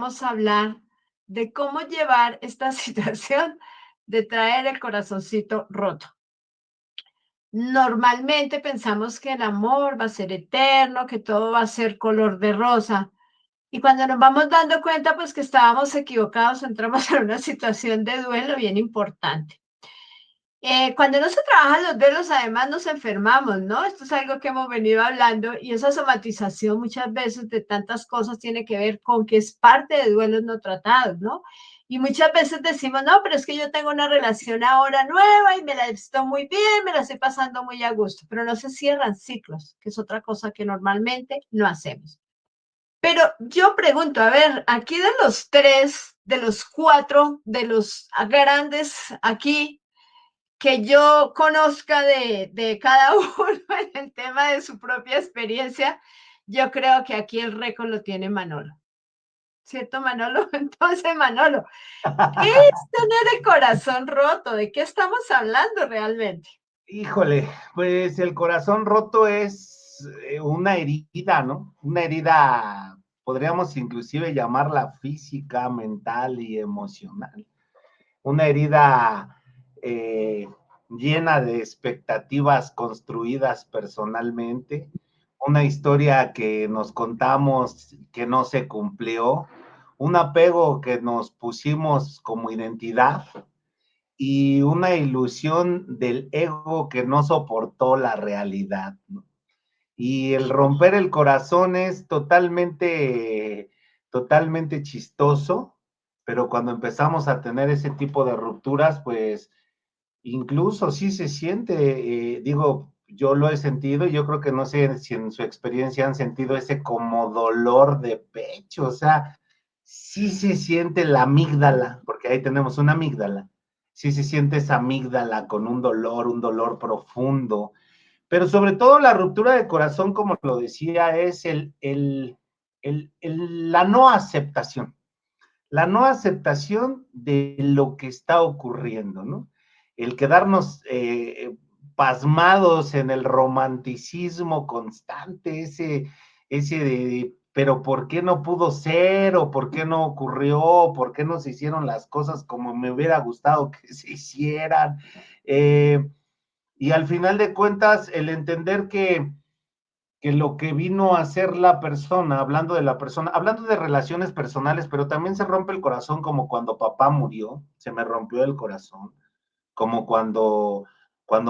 vamos a hablar de cómo llevar esta situación de traer el corazoncito roto. Normalmente pensamos que el amor va a ser eterno, que todo va a ser color de rosa. Y cuando nos vamos dando cuenta, pues que estábamos equivocados, entramos en una situación de duelo bien importante. Cuando no se trabajan los duelos, además nos enfermamos, ¿no? Esto es algo que hemos venido hablando y esa somatización muchas veces de tantas cosas tiene que ver con que es parte de duelos no tratados, ¿no? Y muchas veces decimos, no, pero es que yo tengo una relación ahora nueva y me la estoy muy bien, me la estoy pasando muy a gusto, pero no se cierran ciclos, que es otra cosa que normalmente no hacemos. Pero yo pregunto, a ver, aquí de los tres, de los cuatro, de los grandes aquí, que yo conozca de cada uno en el tema de su propia experiencia, yo creo que aquí el récord lo tiene Manolo. ¿Cierto, Manolo? Entonces, Manolo, ¿qué es tener el corazón roto? ¿De qué estamos hablando realmente? Híjole, pues el corazón roto es una herida, ¿no? Una herida, podríamos inclusive llamarla física, mental y emocional. Una herida eh, llena de expectativas construidas personalmente, una historia que nos contamos que no se cumplió, un apego que nos pusimos como identidad y una ilusión del ego que no soportó la realidad, ¿no? Y el romper el corazón es totalmente chistoso, pero cuando empezamos a tener ese tipo de rupturas, pues incluso sí se siente, digo, yo lo he sentido y yo creo que no sé si en su experiencia han sentido ese como dolor de pecho, o sea, sí se siente la amígdala, porque ahí tenemos una amígdala, sí se siente esa amígdala con un dolor profundo, pero sobre todo la ruptura de corazón, como lo decía, es la no aceptación. La no aceptación de lo que está ocurriendo, ¿no? El quedarnos pasmados en el romanticismo constante, ese de, pero ¿por qué no pudo ser? ¿O por qué no ocurrió? ¿Por qué no se hicieron las cosas como me hubiera gustado que se hicieran? Y al final de cuentas, el entender que lo que vino a hacer la persona, hablando de la persona, hablando de relaciones personales, pero también se rompe el corazón como cuando papá murió, se me rompió el corazón, como cuando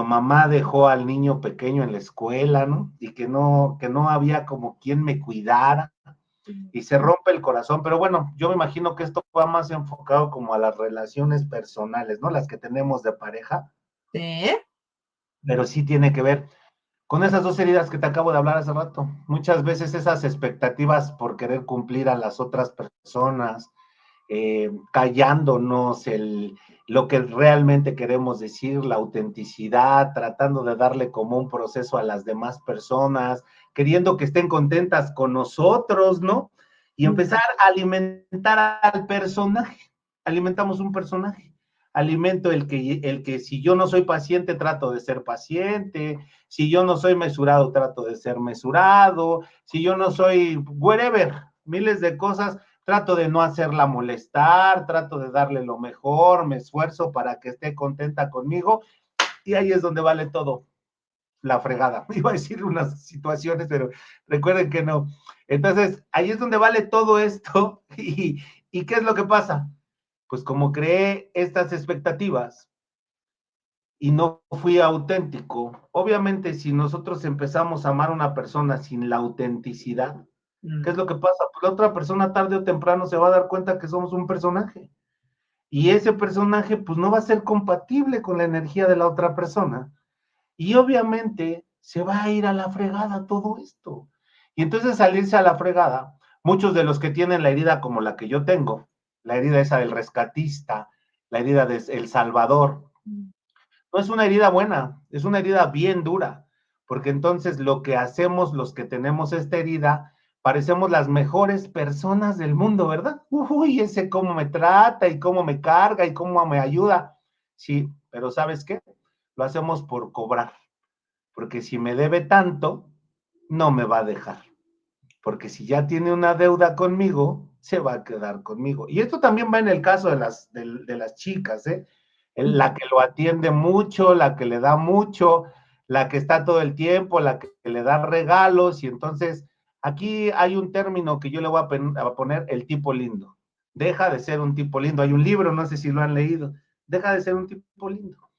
mamá dejó al niño pequeño en la escuela, ¿no? Y que no había como quien me cuidara y se rompe el corazón, pero bueno, yo me imagino que esto va más enfocado como a las relaciones personales, ¿no? Las que tenemos de pareja, Sí. pero sí tiene que ver con esas dos heridas que te acabo de hablar hace rato. Muchas veces esas expectativas por querer cumplir a las otras personas, callándonos lo que realmente queremos decir, la autenticidad, tratando de darle como un proceso a las demás personas, queriendo que estén contentas con nosotros, ¿no? Y empezar a alimentar al personaje. Alimentamos un personaje. Alimento el que si yo no soy paciente, trato de ser paciente, si yo no soy mesurado, trato de ser mesurado, si yo no soy whatever, miles de cosas, trato de no hacerla molestar, trato de darle lo mejor, me esfuerzo para que esté contenta conmigo, y ahí es donde vale todo, la fregada. Iba a decir unas situaciones, pero recuerden que no. Entonces, ahí es donde vale todo esto, y ¿qué es lo que pasa? Pues como creé estas expectativas, y no fui auténtico. Obviamente, si nosotros empezamos a amar a una persona sin la autenticidad, ¿qué es lo que pasa? Pues la otra persona tarde o temprano se va a dar cuenta que somos un personaje. Y ese personaje, pues no va a ser compatible con la energía de la otra persona. Y obviamente se va a ir a la fregada todo esto. Y entonces salirse a la fregada, muchos de los que tienen la herida como la que yo tengo, la herida esa del rescatista, la herida del Salvador, no es una herida buena, es una herida bien dura, porque entonces lo que hacemos los que tenemos esta herida, parecemos las mejores personas del mundo, ¿verdad? Uy, ese cómo me trata y cómo me carga y cómo me ayuda. Sí, pero ¿sabes qué? Lo hacemos por cobrar, porque si me debe tanto, no me va a dejar. porque si ya tiene una deuda conmigo, se va a quedar conmigo. Y esto también va en el caso de las chicas, ¿eh? La que lo atiende mucho, la que le da mucho, la que está todo el tiempo, la que le da regalos, y entonces aquí hay un término que yo le voy a poner el tipo lindo. Deja de ser un tipo lindo. Hay un libro, no sé si lo han leído. Deja de ser un tipo lindo.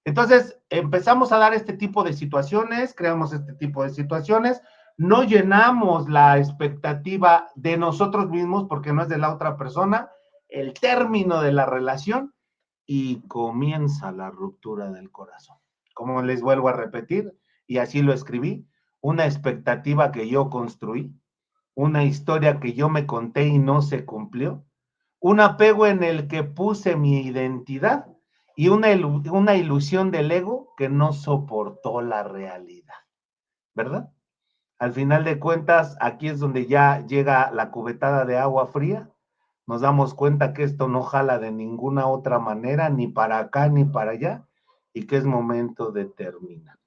Entonces, empezamos a dar este tipo de situaciones, creamos este tipo de situaciones, no llenamos la expectativa de nosotros mismos porque no es de la otra persona, el término de la relación y comienza la ruptura del corazón. Como les vuelvo a repetir, y así lo escribí, una expectativa que yo construí, una historia que yo me conté y no se cumplió, un apego en el que puse mi identidad y una ilusión del ego que no soportó la realidad, ¿verdad? Al final de cuentas, aquí es donde ya llega la cubetada de agua fría, nos damos cuenta que esto no jala de ninguna otra manera, ni para acá ni para allá, y que es momento de terminar,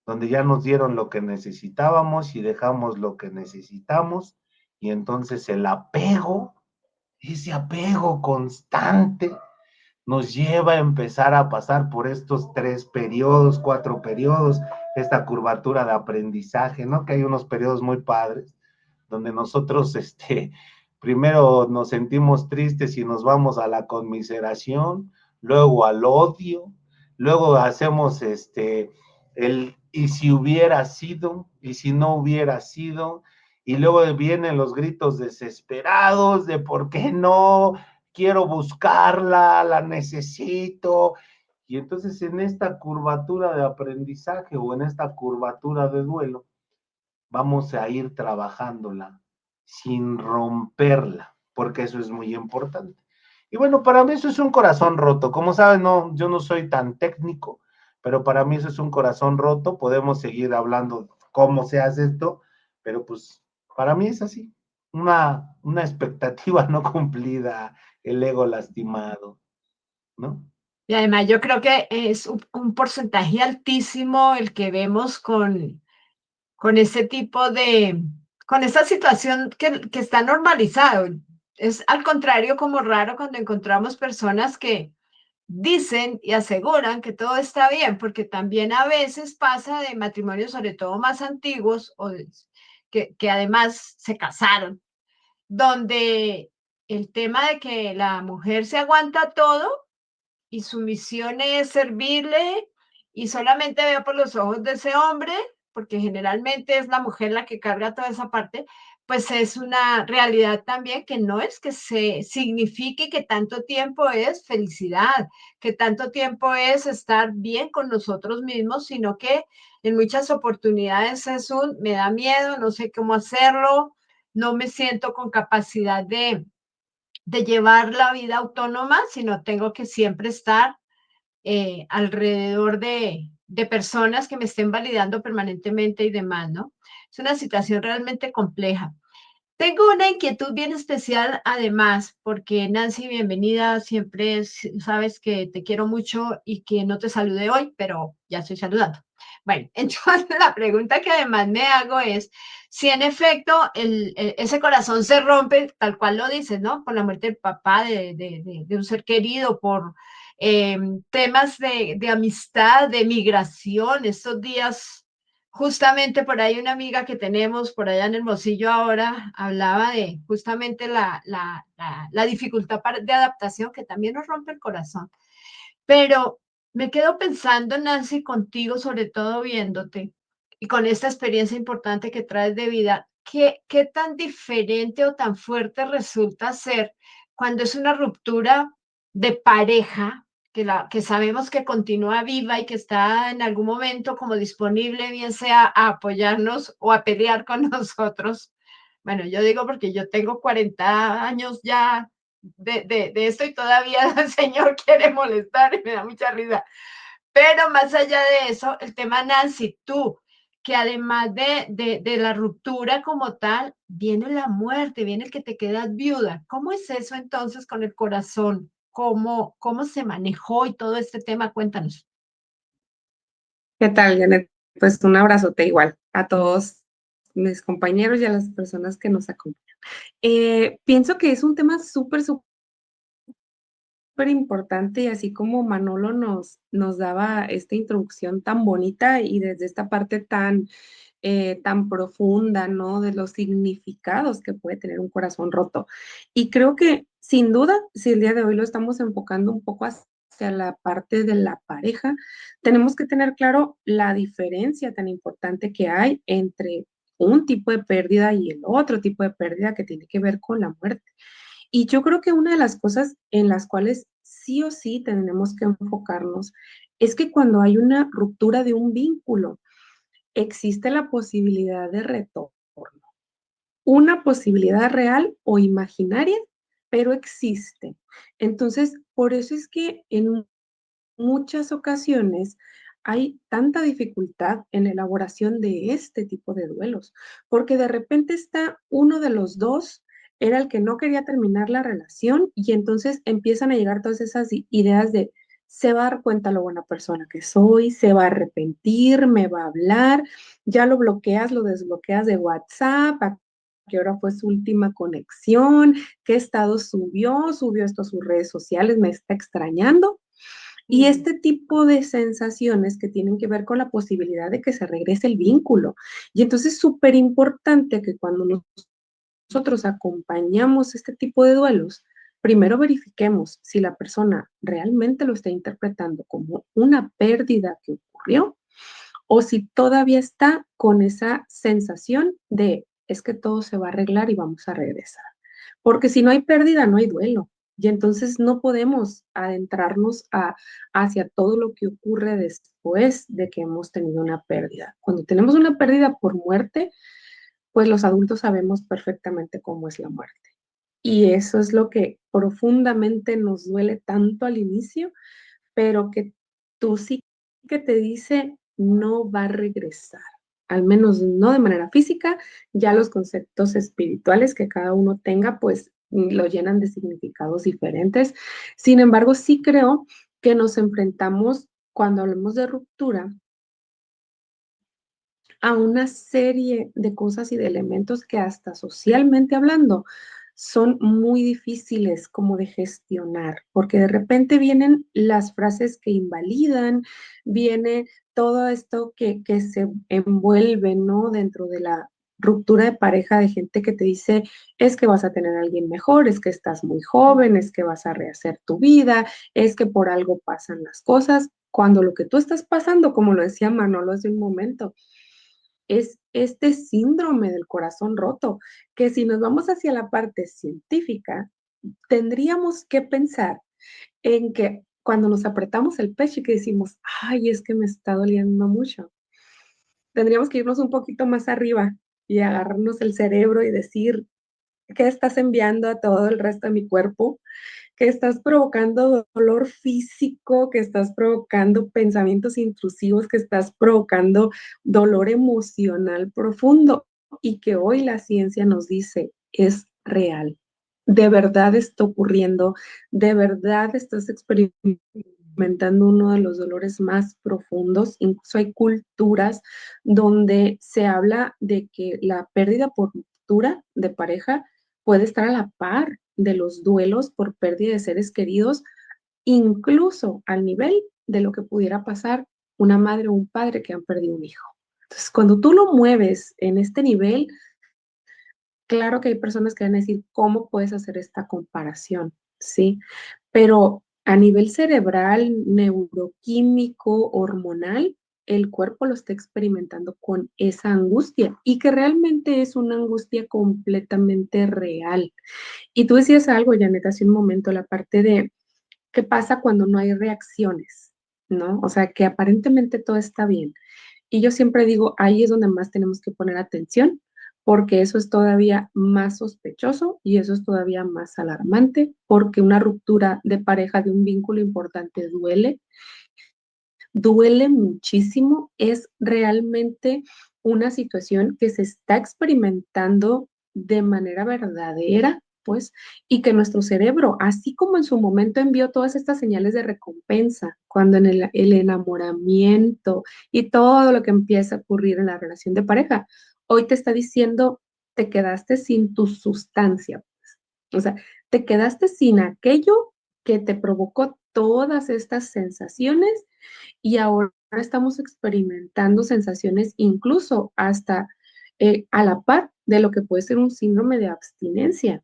donde ya nos dieron lo que necesitábamos y dejamos lo que necesitamos, y entonces el apego, ese apego constante, nos lleva a empezar a pasar por estos 3 periodos, 4 periodos, esta curvatura de aprendizaje, ¿no? Que hay unos periodos muy padres, donde nosotros, primero nos sentimos tristes y nos vamos a la conmiseración, luego al odio, luego hacemos, y si hubiera sido, y si no hubiera sido, y luego vienen los gritos desesperados de por qué no, quiero buscarla, la necesito. Y entonces en esta curvatura de aprendizaje o en esta curvatura de duelo, vamos a ir trabajándola sin romperla, porque eso es muy importante. Y bueno, para mí eso es un corazón roto. Como saben, no, yo no soy tan técnico, pero para mí eso es un corazón roto. Podemos seguir hablando cómo se hace esto, pero pues para mí es así, una expectativa no cumplida, el ego lastimado, ¿no? Y además yo creo que es un porcentaje altísimo el que vemos con ese tipo de, con esta situación que está normalizado. Es al contrario como raro cuando encontramos personas que dicen y aseguran que todo está bien, porque también a veces pasa de matrimonios, sobre todo más antiguos, que además se casaron, donde el tema de que la mujer se aguanta todo y su misión es servirle y solamente veo por los ojos de ese hombre, porque generalmente es la mujer la que carga toda esa parte, pues es una realidad también que no es que se signifique que tanto tiempo es felicidad, que tanto tiempo es estar bien con nosotros mismos, sino que en muchas oportunidades es un, me da miedo, no sé cómo hacerlo, no me siento con capacidad de llevar la vida autónoma, sino tengo que siempre estar alrededor de personas que me estén validando permanentemente y demás, ¿no? Es una situación realmente compleja. Tengo una inquietud bien especial, además, porque Nancy, bienvenida, siempre sabes que te quiero mucho y que no te saludé hoy, pero ya estoy saludando. Bueno, entonces la pregunta que además me hago es si en efecto ese corazón se rompe, tal cual lo dices, ¿no? Por la muerte del papá, de un ser querido, por temas de amistad, de migración, estos días. Justamente por ahí una amiga que tenemos por allá en Hermosillo ahora hablaba de justamente la dificultad de adaptación que también nos rompe el corazón. Pero me quedo pensando, Nancy, contigo, sobre todo viéndote y con esta experiencia importante que traes de vida, ¿qué tan diferente o tan fuerte resulta ser cuando es una ruptura de pareja, que sabemos que continúa viva y que está en algún momento como disponible, bien sea a apoyarnos o a pelear con nosotros? Bueno, yo digo porque yo tengo 40 años ya de esto y todavía el Señor quiere molestar y me da mucha risa. Pero más allá de eso, el tema, Nancy, tú, que además de la ruptura como tal, viene la muerte, viene el que te quedas viuda. ¿Cómo es eso entonces con el corazón? ¿Cómo se manejó y todo este tema? Cuéntanos. ¿Qué tal, Janet? Pues un abrazote igual a todos mis compañeros y a las personas que nos acompañan. Pienso que es un tema súper importante y así como Manolo nos daba esta introducción tan bonita y desde esta parte tan profunda, ¿no? De los significados que puede tener un corazón roto. Y creo que sin duda, si el día de hoy lo estamos enfocando un poco hacia la parte de la pareja, tenemos que tener claro la diferencia tan importante que hay entre un tipo de pérdida y el otro tipo de pérdida que tiene que ver con la muerte. Y yo creo que una de las cosas en las cuales sí o sí tenemos que enfocarnos es que cuando hay una ruptura de un vínculo, existe la posibilidad de retorno. Una posibilidad real o imaginaria, pero existe. Entonces, por eso es que en muchas ocasiones hay tanta dificultad en la elaboración de este tipo de duelos, porque de repente está uno de los dos, era el que no quería terminar la relación y entonces empiezan a llegar todas esas ideas de se va a dar cuenta lo buena persona que soy, se va a arrepentir, me va a hablar, ya lo bloqueas, lo desbloqueas de WhatsApp, a qué hora fue su última conexión, qué estado subió esto a sus redes sociales, me está extrañando. Y este tipo de sensaciones que tienen que ver con la posibilidad de que se regrese el vínculo. Y entonces es súper importante que cuando nosotros acompañamos este tipo de duelos, primero verifiquemos si la persona realmente lo está interpretando como una pérdida que ocurrió o si todavía está con esa sensación de es que todo se va a arreglar y vamos a regresar. Porque si no hay pérdida, no hay duelo. Y entonces no podemos adentrarnos hacia todo lo que ocurre después de que hemos tenido una pérdida. Cuando tenemos una pérdida por muerte, pues los adultos sabemos perfectamente cómo es la muerte. Y eso es lo que profundamente nos duele tanto al inicio, pero que tú sí que te dice no va a regresar, al menos no de manera física, ya los conceptos espirituales que cada uno tenga, pues lo llenan de significados diferentes. Sin embargo, sí creo que nos enfrentamos cuando hablamos de ruptura a una serie de cosas y de elementos que hasta socialmente hablando son muy difíciles como de gestionar, porque de repente vienen las frases que invalidan, viene todo esto que se envuelve, ¿no? Dentro de la ruptura de pareja de gente que te dice, es que vas a tener a alguien mejor, es que estás muy joven, es que vas a rehacer tu vida, es que por algo pasan las cosas, cuando lo que tú estás pasando, como lo decía Manolo hace un momento, es este síndrome del corazón roto, que si nos vamos hacia la parte científica, tendríamos que pensar en que cuando nos apretamos el pecho y que decimos, ay, es que me está doliendo mucho, tendríamos que irnos un poquito más arriba y agarrarnos el cerebro y decir, ¿qué estás enviando a todo el resto de mi cuerpo? Que estás provocando dolor físico, que estás provocando pensamientos intrusivos, que estás provocando dolor emocional profundo y que hoy la ciencia nos dice es real. De verdad está ocurriendo, de verdad estás experimentando uno de los dolores más profundos. Incluso hay culturas donde se habla de que la pérdida por ruptura de pareja puede estar a la par de los duelos por pérdida de seres queridos, incluso al nivel de lo que pudiera pasar una madre o un padre que han perdido un hijo. Entonces, cuando tú lo mueves en este nivel, claro que hay personas que van a decir, ¿cómo puedes hacer esta comparación? Sí, pero a nivel cerebral, neuroquímico, hormonal, el cuerpo lo está experimentando con esa angustia y que realmente es una angustia completamente real. Y tú decías algo, Janet, hace un momento, la parte de qué pasa cuando no hay reacciones, ¿no? O sea, que aparentemente todo está bien. Y yo siempre digo, ahí es donde más tenemos que poner atención, porque eso es todavía más sospechoso y eso es todavía más alarmante, porque una ruptura de pareja de un vínculo importante duele muchísimo, es realmente una situación que se está experimentando de manera verdadera, pues, y que nuestro cerebro, así como en su momento envió todas estas señales de recompensa, cuando en el enamoramiento y todo lo que empieza a ocurrir en la relación de pareja, hoy te está diciendo, te quedaste sin tu sustancia. O sea, te quedaste sin aquello que te provocó todas estas sensaciones y ahora estamos experimentando sensaciones incluso hasta a la par de lo que puede ser un síndrome de abstinencia,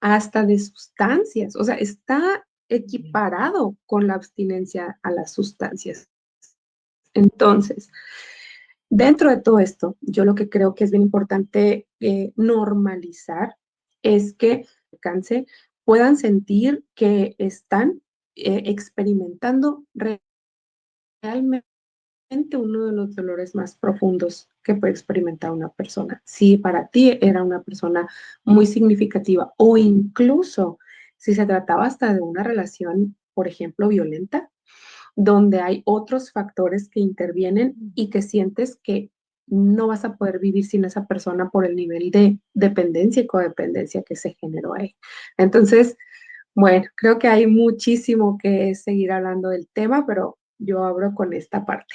hasta de sustancias. O sea, está equiparado con la abstinencia a las sustancias. Entonces, dentro de todo esto, yo lo que creo que es bien importante normalizar es que alcance puedan sentir que están experimentando realmente uno de los dolores más profundos que puede experimentar una persona. Si para ti era una persona muy significativa o incluso si se trataba hasta de una relación, por ejemplo, violenta, donde hay otros factores que intervienen y que sientes que no vas a poder vivir sin esa persona por el nivel de dependencia y codependencia que se generó ahí. Entonces, bueno, creo que hay muchísimo que seguir hablando del tema, pero yo abro con esta parte.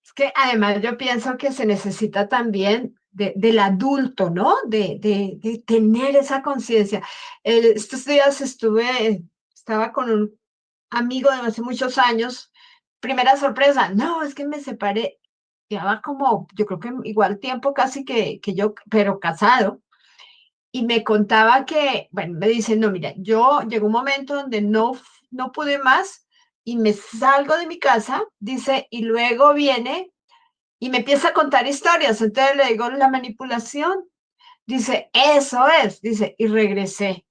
Es que además yo pienso que se necesita también del adulto, ¿no? De tener esa conciencia. Estos días estaba con un amigo de hace muchos años. Primera sorpresa, no, es que me separé. Llevaba como, yo creo que igual tiempo casi que yo, pero casado. Y me contaba que, bueno, me dice, no, mira, yo llegó un momento donde no pude más y me salgo de mi casa, dice, y luego viene y me empieza a contar historias. Entonces le digo, la manipulación. Dice, eso es, dice, y regresé.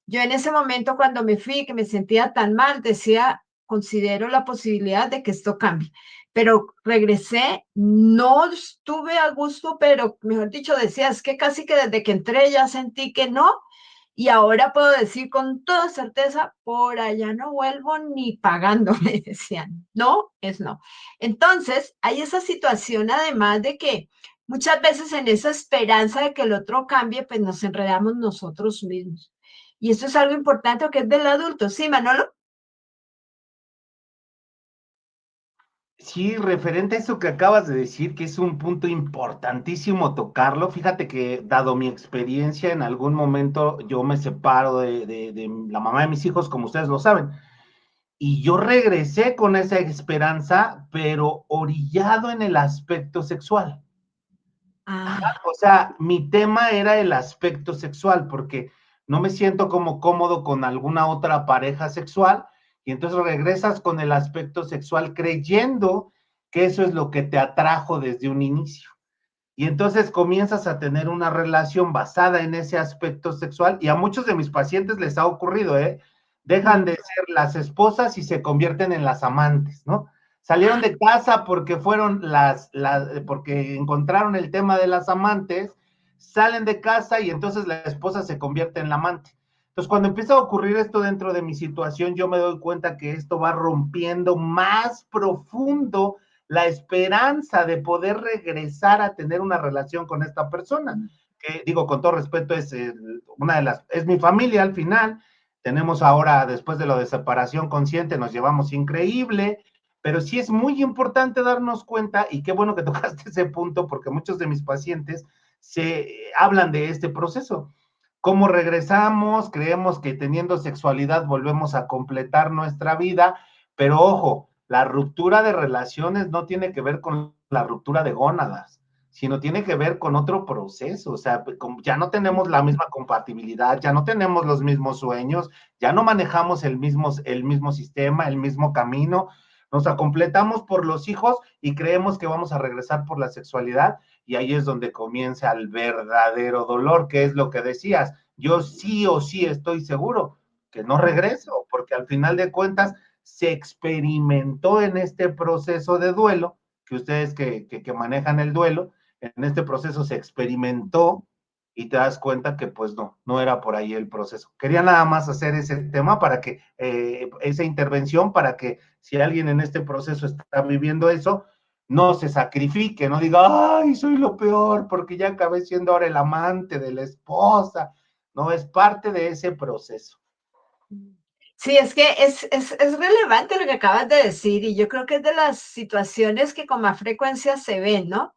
Yo en ese momento cuando me fui, que me sentía tan mal, decía, considero la posibilidad de que esto cambie. Pero regresé, no estuve a gusto, pero mejor dicho, decía, es que casi que desde que entré ya sentí que no, y ahora puedo decir con toda certeza, por allá no vuelvo ni pagando, me decían. No, es no. Entonces, hay esa situación además de que muchas veces en esa esperanza de que el otro cambie, pues nos enredamos nosotros mismos. Y eso es algo importante que es del adulto. Sí, Manolo. Sí, referente a eso que acabas de decir, que es un punto importantísimo tocarlo. Fíjate que, dado mi experiencia, en algún momento yo me separo de la mamá de mis hijos, como ustedes lo saben, y yo regresé con esa esperanza, pero orillado en el aspecto sexual. Ah, O sea, mi tema era el aspecto sexual, porque no me siento como cómodo con alguna otra pareja sexual, y entonces regresas con el aspecto sexual creyendo que eso es lo que te atrajo desde un inicio. Y entonces comienzas a tener una relación basada en ese aspecto sexual, y a muchos de mis pacientes les ha ocurrido, ¿eh? Dejan de ser las esposas y se convierten en las amantes, ¿no? Salieron de casa porque fueron porque encontraron el tema de las amantes, salen de casa y entonces la esposa se convierte en la amante. Entonces, cuando empieza a ocurrir esto dentro de mi situación, yo me doy cuenta que esto va rompiendo más profundo la esperanza de poder regresar a tener una relación con esta persona, que digo, con todo respeto, es mi familia al final. Tenemos ahora, después de lo de separación consciente, nos llevamos increíble, pero sí es muy importante darnos cuenta, y qué bueno que tocaste ese punto, porque muchos de mis pacientes hablan de este proceso. ¿Cómo regresamos? Creemos que teniendo sexualidad volvemos a completar nuestra vida, pero ojo, la ruptura de relaciones no tiene que ver con la ruptura de gónadas, sino tiene que ver con otro proceso. O sea, ya no tenemos la misma compatibilidad, ya no tenemos los mismos sueños, ya no manejamos el mismo sistema, el mismo camino. Nos acompletamos por los hijos y creemos que vamos a regresar por la sexualidad, y ahí es donde comienza el verdadero dolor, que es lo que decías. Yo sí o sí estoy seguro que no regreso, porque al final de cuentas se experimentó en este proceso de duelo, que ustedes que manejan el duelo, en este proceso se experimentó, y te das cuenta que pues no era por ahí el proceso. Quería nada más hacer ese tema para que, esa intervención, para que si alguien en este proceso está viviendo eso, no se sacrifique, no diga, ay, soy lo peor, porque ya acabé siendo ahora el amante de la esposa. No, es parte de ese proceso. sí, es que es relevante lo que acabas de decir y yo creo que es de las situaciones que con más frecuencia se ven, ¿no?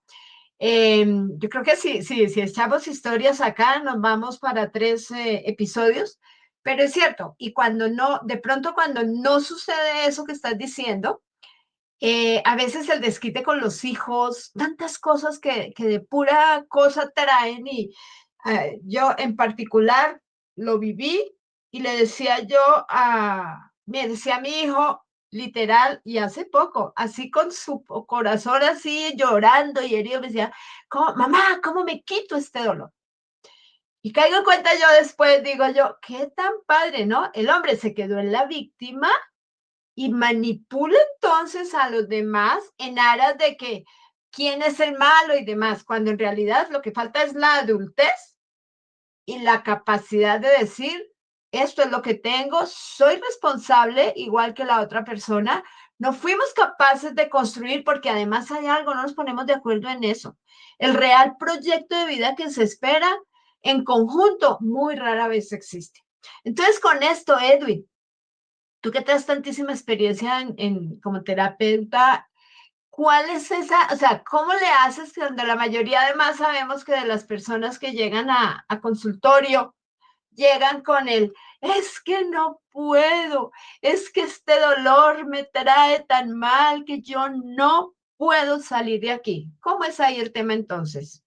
Yo creo que si echamos historias acá, nos vamos para 3 episodios, pero es cierto, y cuando no, de pronto cuando no sucede eso que estás diciendo, a veces el desquite con los hijos, tantas cosas que de pura cosa traen y yo en particular lo viví y le decía yo me decía a mi hijo, literal, y hace poco, así con su corazón así llorando y herido, me decía, mamá, ¿cómo me quito este dolor? Y caigo en cuenta yo después, digo yo, qué tan padre, ¿no? El hombre se quedó en la víctima y manipula entonces a los demás en aras de que quién es el malo y demás, cuando en realidad lo que falta es la adultez y la capacidad de decir, esto es lo que tengo, soy responsable igual que la otra persona. No fuimos capaces de construir porque además hay algo, no nos ponemos de acuerdo en eso. El real proyecto de vida que se espera en conjunto muy rara vez existe. Entonces, con esto, Edwin, tú que tienes tantísima experiencia como terapeuta, ¿cuál es esa, o sea, cómo le haces cuando la mayoría además sabemos que de las personas que llegan a consultorio llegan con es que no puedo, es que este dolor me trae tan mal que yo no puedo salir de aquí? ¿Cómo es ahí el tema entonces?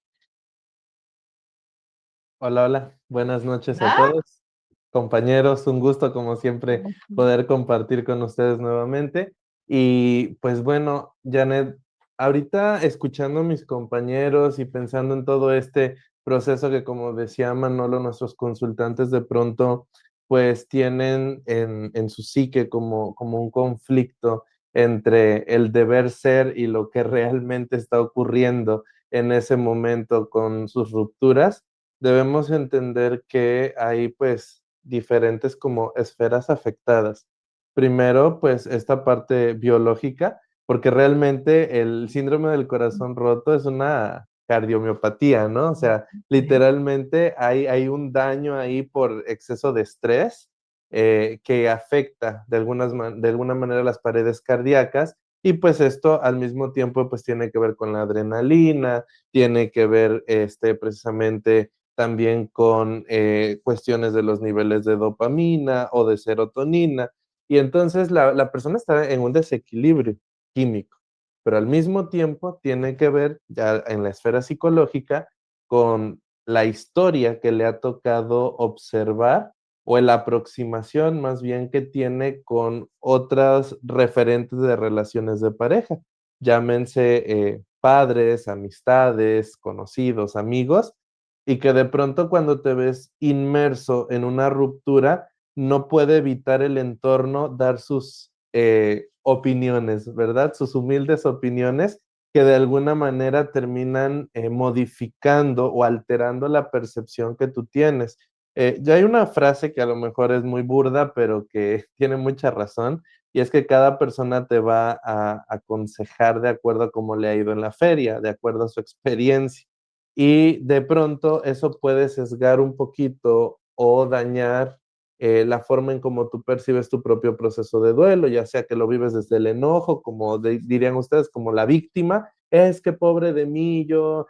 Hola, hola, buenas noches a ¿Ah? todos. Compañeros, un gusto como siempre poder compartir con ustedes nuevamente. Y pues bueno, Janet, ahorita escuchando a mis compañeros y pensando en todo este proceso que como decía Manolo, nuestros consultantes de pronto pues tienen en su psique como un conflicto entre el deber ser y lo que realmente está ocurriendo en ese momento con sus rupturas. Debemos entender que hay pues diferentes como esferas afectadas. Primero, pues esta parte biológica, porque realmente el síndrome del corazón roto es una cardiomiopatía, ¿no? O sea, literalmente hay un daño ahí por exceso de estrés que afecta de alguna manera las paredes cardíacas y pues esto al mismo tiempo pues tiene que ver con la adrenalina, tiene que ver precisamente también con cuestiones de los niveles de dopamina o de serotonina. Y entonces la persona está en un desequilibrio químico, pero al mismo tiempo tiene que ver ya en la esfera psicológica con la historia que le ha tocado observar o la aproximación más bien que tiene con otras referentes de relaciones de pareja, llámense padres, amistades, conocidos, amigos, y que de pronto cuando te ves inmerso en una ruptura, no puede evitar el entorno dar sus opiniones, ¿verdad? Sus humildes opiniones que de alguna manera terminan modificando o alterando la percepción que tú tienes. Ya hay una frase que a lo mejor es muy burda, pero que tiene mucha razón, y es que cada persona te va a aconsejar de acuerdo a cómo le ha ido en la feria, de acuerdo a su experiencia. Y de pronto eso puede sesgar un poquito o dañar la forma en cómo tú percibes tu propio proceso de duelo, ya sea que lo vives desde el enojo, como dirían ustedes, como la víctima, es que pobre de mí, yo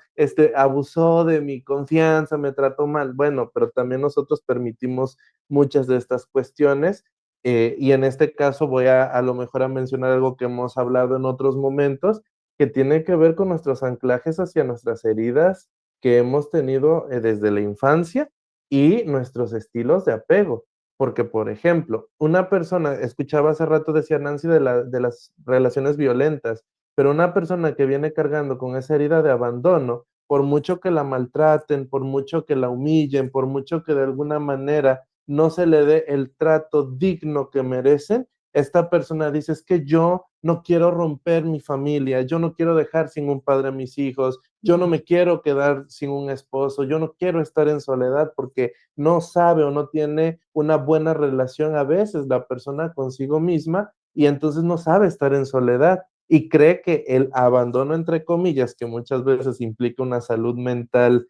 abusó de mi confianza, me trató mal. Bueno, pero también nosotros permitimos muchas de estas cuestiones y en este caso voy a lo mejor a mencionar algo que hemos hablado en otros momentos, que tiene que ver con nuestros anclajes hacia nuestras heridas que hemos tenido desde la infancia y nuestros estilos de apego. Porque, por ejemplo, una persona, escuchaba hace rato, decía Nancy, de las relaciones violentas, pero una persona que viene cargando con esa herida de abandono, por mucho que la maltraten, por mucho que la humillen, por mucho que de alguna manera no se le dé el trato digno que merecen, esta persona dice, es que yo no quiero romper mi familia, yo no quiero dejar sin un padre a mis hijos, yo no me quiero quedar sin un esposo, yo no quiero estar en soledad porque no sabe o no tiene una buena relación a veces la persona consigo misma y entonces no sabe estar en soledad y cree que el abandono, entre comillas, que muchas veces implica una salud mental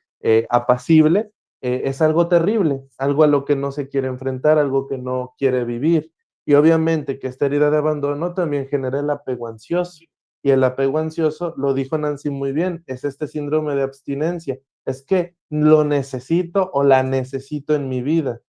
apacible, es algo terrible, algo a lo que no se quiere enfrentar, algo que no quiere vivir. Y obviamente que esta herida de abandono también genera el apego ansioso. Y el apego ansioso, lo dijo Nancy muy bien, es este síndrome de abstinencia. Es que lo necesito o la necesito en mi vida.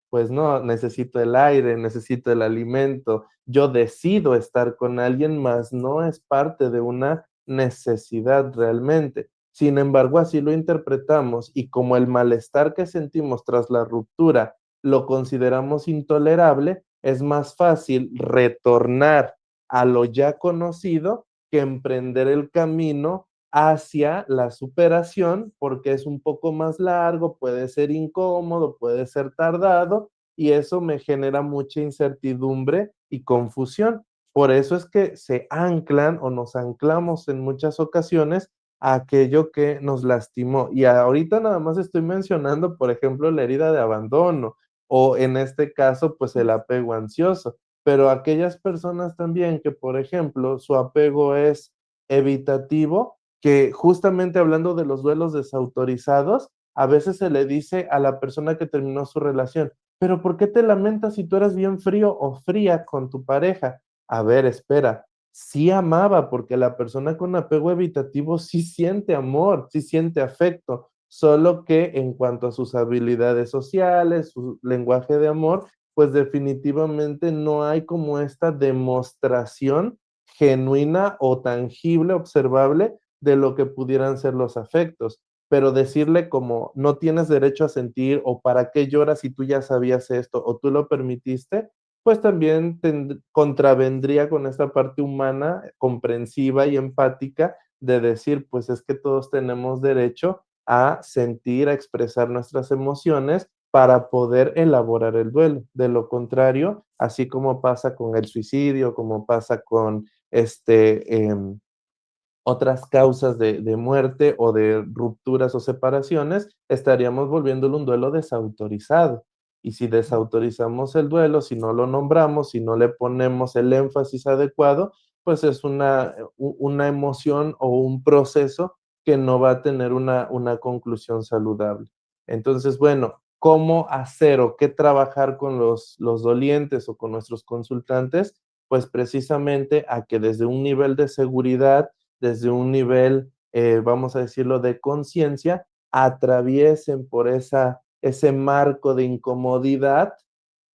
Pues no, necesito el aire, necesito el alimento. Yo decido estar con alguien más, no es parte de una necesidad realmente. Sin embargo, así lo interpretamos y como el malestar que sentimos tras la ruptura lo consideramos intolerable, es más fácil retornar a lo ya conocido que emprender el camino hacia la superación, porque es un poco más largo, puede ser incómodo, puede ser tardado, y eso me genera mucha incertidumbre y confusión. Por eso es que se anclan o nos anclamos en muchas ocasiones a aquello que nos lastimó. Y ahorita nada más estoy mencionando, por ejemplo, la herida de abandono o en este caso, pues el apego ansioso. Pero aquellas personas también que, por ejemplo, su apego es evitativo, que justamente hablando de los duelos desautorizados, a veces se le dice a la persona que terminó su relación, pero ¿por qué te lamentas si tú eres bien frío o fría con tu pareja? A ver, espera, sí amaba, porque la persona con apego evitativo sí siente amor, sí siente afecto, solo que en cuanto a sus habilidades sociales, su lenguaje de amor, pues definitivamente no hay como esta demostración genuina o tangible, observable, de lo que pudieran ser los afectos. Pero decirle como no tienes derecho a sentir o para qué lloras si tú ya sabías esto o tú lo permitiste, pues también contravendría con esta parte humana, comprensiva y empática de decir, pues es que todos tenemos derecho a sentir, a expresar nuestras emociones para poder elaborar el duelo. De lo contrario, así como pasa con el suicidio, como pasa con otras causas de muerte o de rupturas o separaciones, estaríamos volviéndolo un duelo desautorizado. Y si desautorizamos el duelo, si no lo nombramos, si no le ponemos el énfasis adecuado, pues es una emoción o un proceso que no va a tener una conclusión saludable. Entonces, bueno, ¿cómo hacer o qué trabajar con los dolientes o con nuestros consultantes? Pues precisamente a que desde un nivel de seguridad, desde un nivel, vamos a decirlo, de conciencia, atraviesen por ese marco de incomodidad,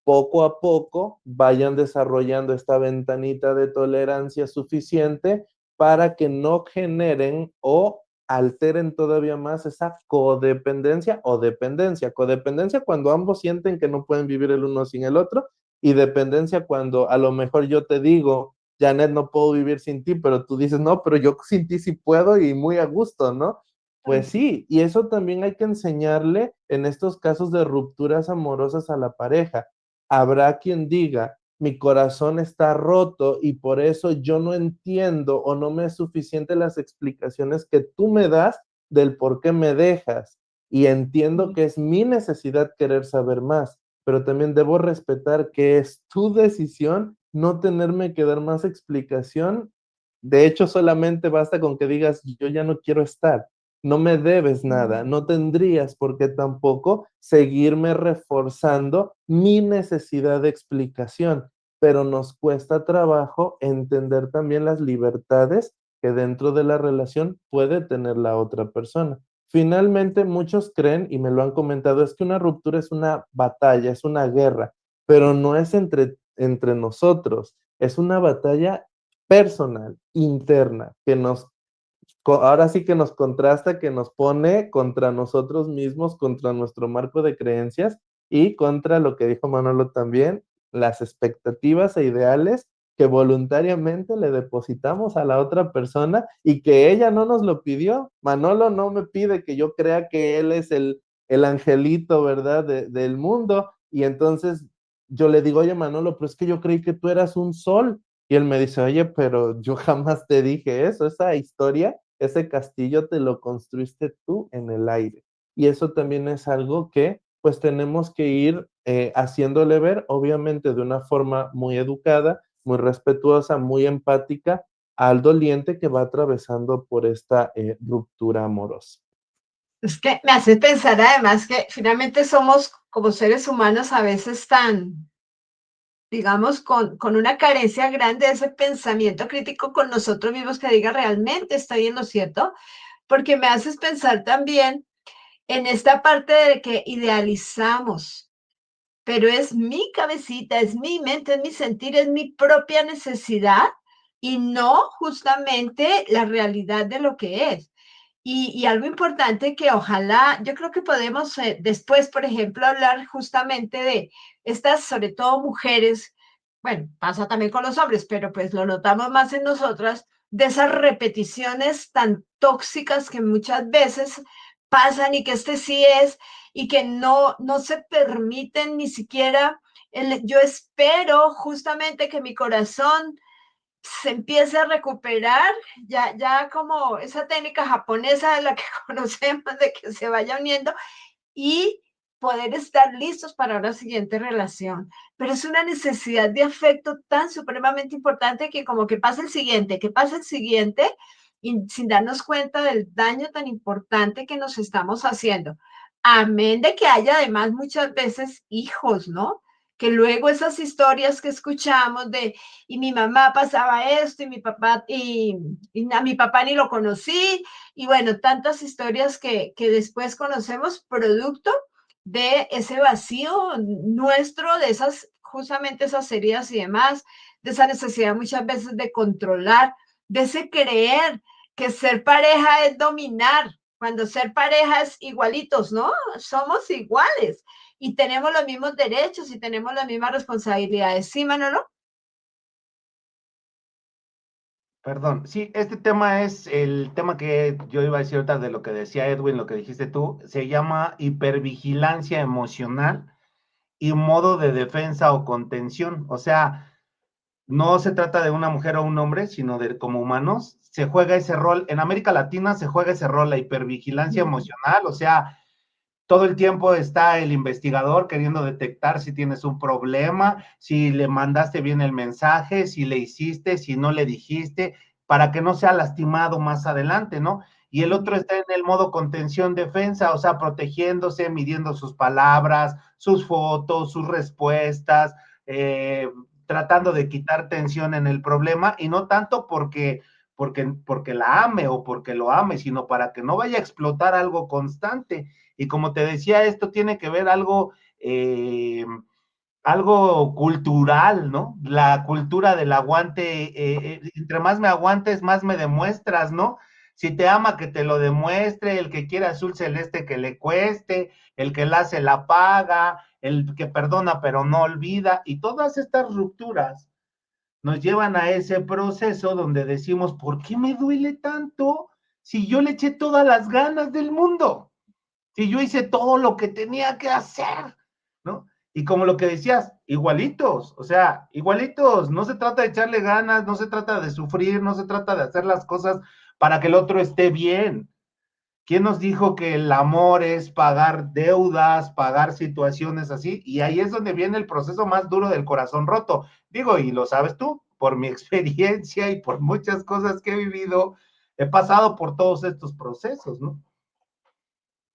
poco a poco vayan desarrollando esta ventanita de tolerancia suficiente para que no generen o alteren todavía más esa codependencia o dependencia. Codependencia cuando ambos sienten que no pueden vivir el uno sin el otro y dependencia cuando a lo mejor yo te digo, Janet, no puedo vivir sin ti, pero tú dices, no, pero yo sin ti sí puedo y muy a gusto, ¿no? Pues sí, y eso también hay que enseñarle en estos casos de rupturas amorosas a la pareja. Habrá quien diga, mi corazón está roto y por eso yo no entiendo o no me es suficiente las explicaciones que tú me das del por qué me dejas. Y entiendo que es mi necesidad querer saber más, pero también debo respetar que es tu decisión no tenerme que dar más explicación. De hecho, solamente basta con que digas, yo ya no quiero estar. No me debes nada, no tendrías por qué tampoco seguirme reforzando mi necesidad de explicación, pero nos cuesta trabajo entender también las libertades que dentro de la relación puede tener la otra persona. Finalmente, muchos creen, y me lo han comentado, es que una ruptura es una batalla, es una guerra, pero no es entre nosotros, es una batalla personal, interna, que ahora sí que nos contrasta, que nos pone contra nosotros mismos, contra nuestro marco de creencias y contra lo que dijo Manolo también, las expectativas e ideales que voluntariamente le depositamos a la otra persona y que ella no nos lo pidió. Manolo no me pide que yo crea que él es el angelito, ¿verdad? Del mundo. Y entonces yo le digo, oye, Manolo, pero es que yo creí que tú eras un sol. Y él me dice, oye, pero yo jamás te dije eso, esa historia, ese castillo te lo construiste tú en el aire. Y eso también es algo que pues tenemos que ir haciéndole ver, obviamente de una forma muy educada, muy respetuosa, muy empática al doliente que va atravesando por esta ruptura amorosa. Es que me hace pensar además que finalmente somos como seres humanos a veces tan digamos, con una carencia grande de ese pensamiento crítico con nosotros mismos que diga realmente estoy en lo cierto, porque me haces pensar también en esta parte de que idealizamos, pero es mi cabecita, es mi mente, es mi sentir, es mi propia necesidad y no justamente la realidad de lo que es. Y algo importante que ojalá, yo creo que podemos después, por ejemplo, hablar justamente de estas, sobre todo mujeres, bueno, pasa también con los hombres, pero pues lo notamos más en nosotras, de esas repeticiones tan tóxicas que muchas veces pasan y que este sí es, y que no se permiten ni siquiera, yo espero justamente que mi corazón se empiece a recuperar, ya como esa técnica japonesa de la que conocemos, de que se vaya uniendo y poder estar listos para una siguiente relación. Pero es una necesidad de afecto tan supremamente importante que como que pasa el siguiente, que pasa el siguiente, y sin darnos cuenta del daño tan importante que nos estamos haciendo. Amén de que haya además muchas veces hijos, ¿no? Que luego esas historias que escuchamos de, y mi mamá pasaba esto, y mi papá, y a mi papá ni lo conocí, y bueno, tantas historias que después conocemos producto de ese vacío nuestro, de esas, justamente esas heridas y demás, de esa necesidad muchas veces de controlar, de ese creer que ser pareja es dominar, cuando ser pareja es igualitos, ¿no? Somos iguales y tenemos los mismos derechos y tenemos las mismas responsabilidades. ¿Sí, Manolo? Perdón, sí, este tema es el tema que yo iba a decir ahorita de lo que decía Edwin, lo que dijiste tú, se llama hipervigilancia emocional y modo de defensa o contención. O sea, no se trata de una mujer o un hombre, sino de como humanos, se juega ese rol. En América Latina se juega ese rol, la hipervigilancia emocional, o sea, todo el tiempo está el investigador queriendo detectar si tienes un problema, si le mandaste bien el mensaje, si le hiciste, si no le dijiste, para que no sea lastimado más adelante, ¿no? Y el otro está en el modo contención defensa, o sea, protegiéndose, midiendo sus palabras, sus fotos, sus respuestas, tratando de quitar tensión en el problema y no tanto porque la ame o porque lo ame, sino para que no vaya a explotar algo constante. Y como te decía, esto tiene que ver algo cultural, ¿no? La cultura del aguante, entre más me aguantes, más me demuestras, ¿no? Si te ama, que te lo demuestre, el que quiere azul celeste, que le cueste, el que la hace la paga, el que perdona pero no olvida, y todas estas rupturas nos llevan a ese proceso donde decimos, ¿por qué me duele tanto si yo le eché todas las ganas del mundo? Si yo hice todo lo que tenía que hacer, ¿no? Y como lo que decías, igualitos, o sea, igualitos, no se trata de echarle ganas, no se trata de sufrir, no se trata de hacer las cosas para que el otro esté bien. ¿Quién nos dijo que el amor es pagar deudas, pagar situaciones así? Y ahí es donde viene el proceso más duro del corazón roto. Digo, y lo sabes tú, por mi experiencia y por muchas cosas que he vivido, he pasado por todos estos procesos, ¿no?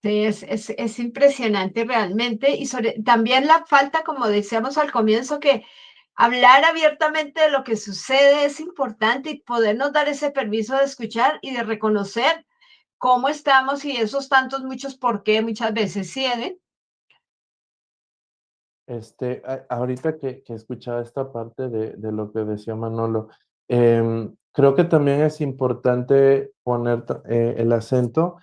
Sí, es impresionante realmente y también la falta, como decíamos al comienzo, que hablar abiertamente de lo que sucede es importante y podernos dar ese permiso de escuchar y de reconocer cómo estamos y esos tantos muchos por qué muchas veces ¿sí? Ahorita que escuchaba esta parte de lo que decía Manolo, creo que también es importante poner el acento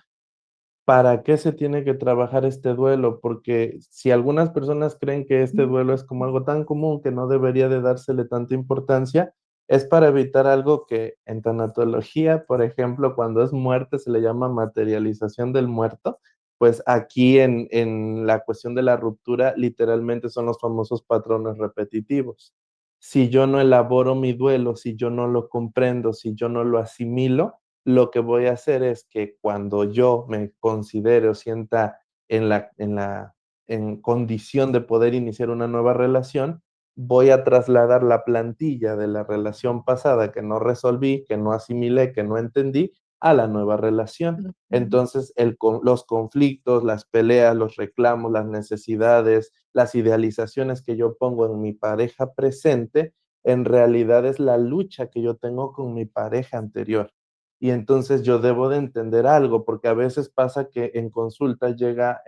para qué se tiene que trabajar este duelo, porque si algunas personas creen que este duelo es como algo tan común que no debería de dársele tanta importancia, es para evitar algo que en tanatología, por ejemplo, cuando es muerte se le llama materialización del muerto, pues aquí en la cuestión de la ruptura literalmente son los famosos patrones repetitivos. Si yo no elaboro mi duelo, si yo no lo comprendo, si yo no lo asimilo, lo que voy a hacer es que cuando yo me considere o sienta en condición de poder iniciar una nueva relación, voy a trasladar la plantilla de la relación pasada que no resolví, que no asimilé, que no entendí, a la nueva relación. Entonces, los conflictos, las peleas, los reclamos, las necesidades, las idealizaciones que yo pongo en mi pareja presente, en realidad es la lucha que yo tengo con mi pareja anterior. Y entonces yo debo de entender algo, porque a veces pasa que en consulta llega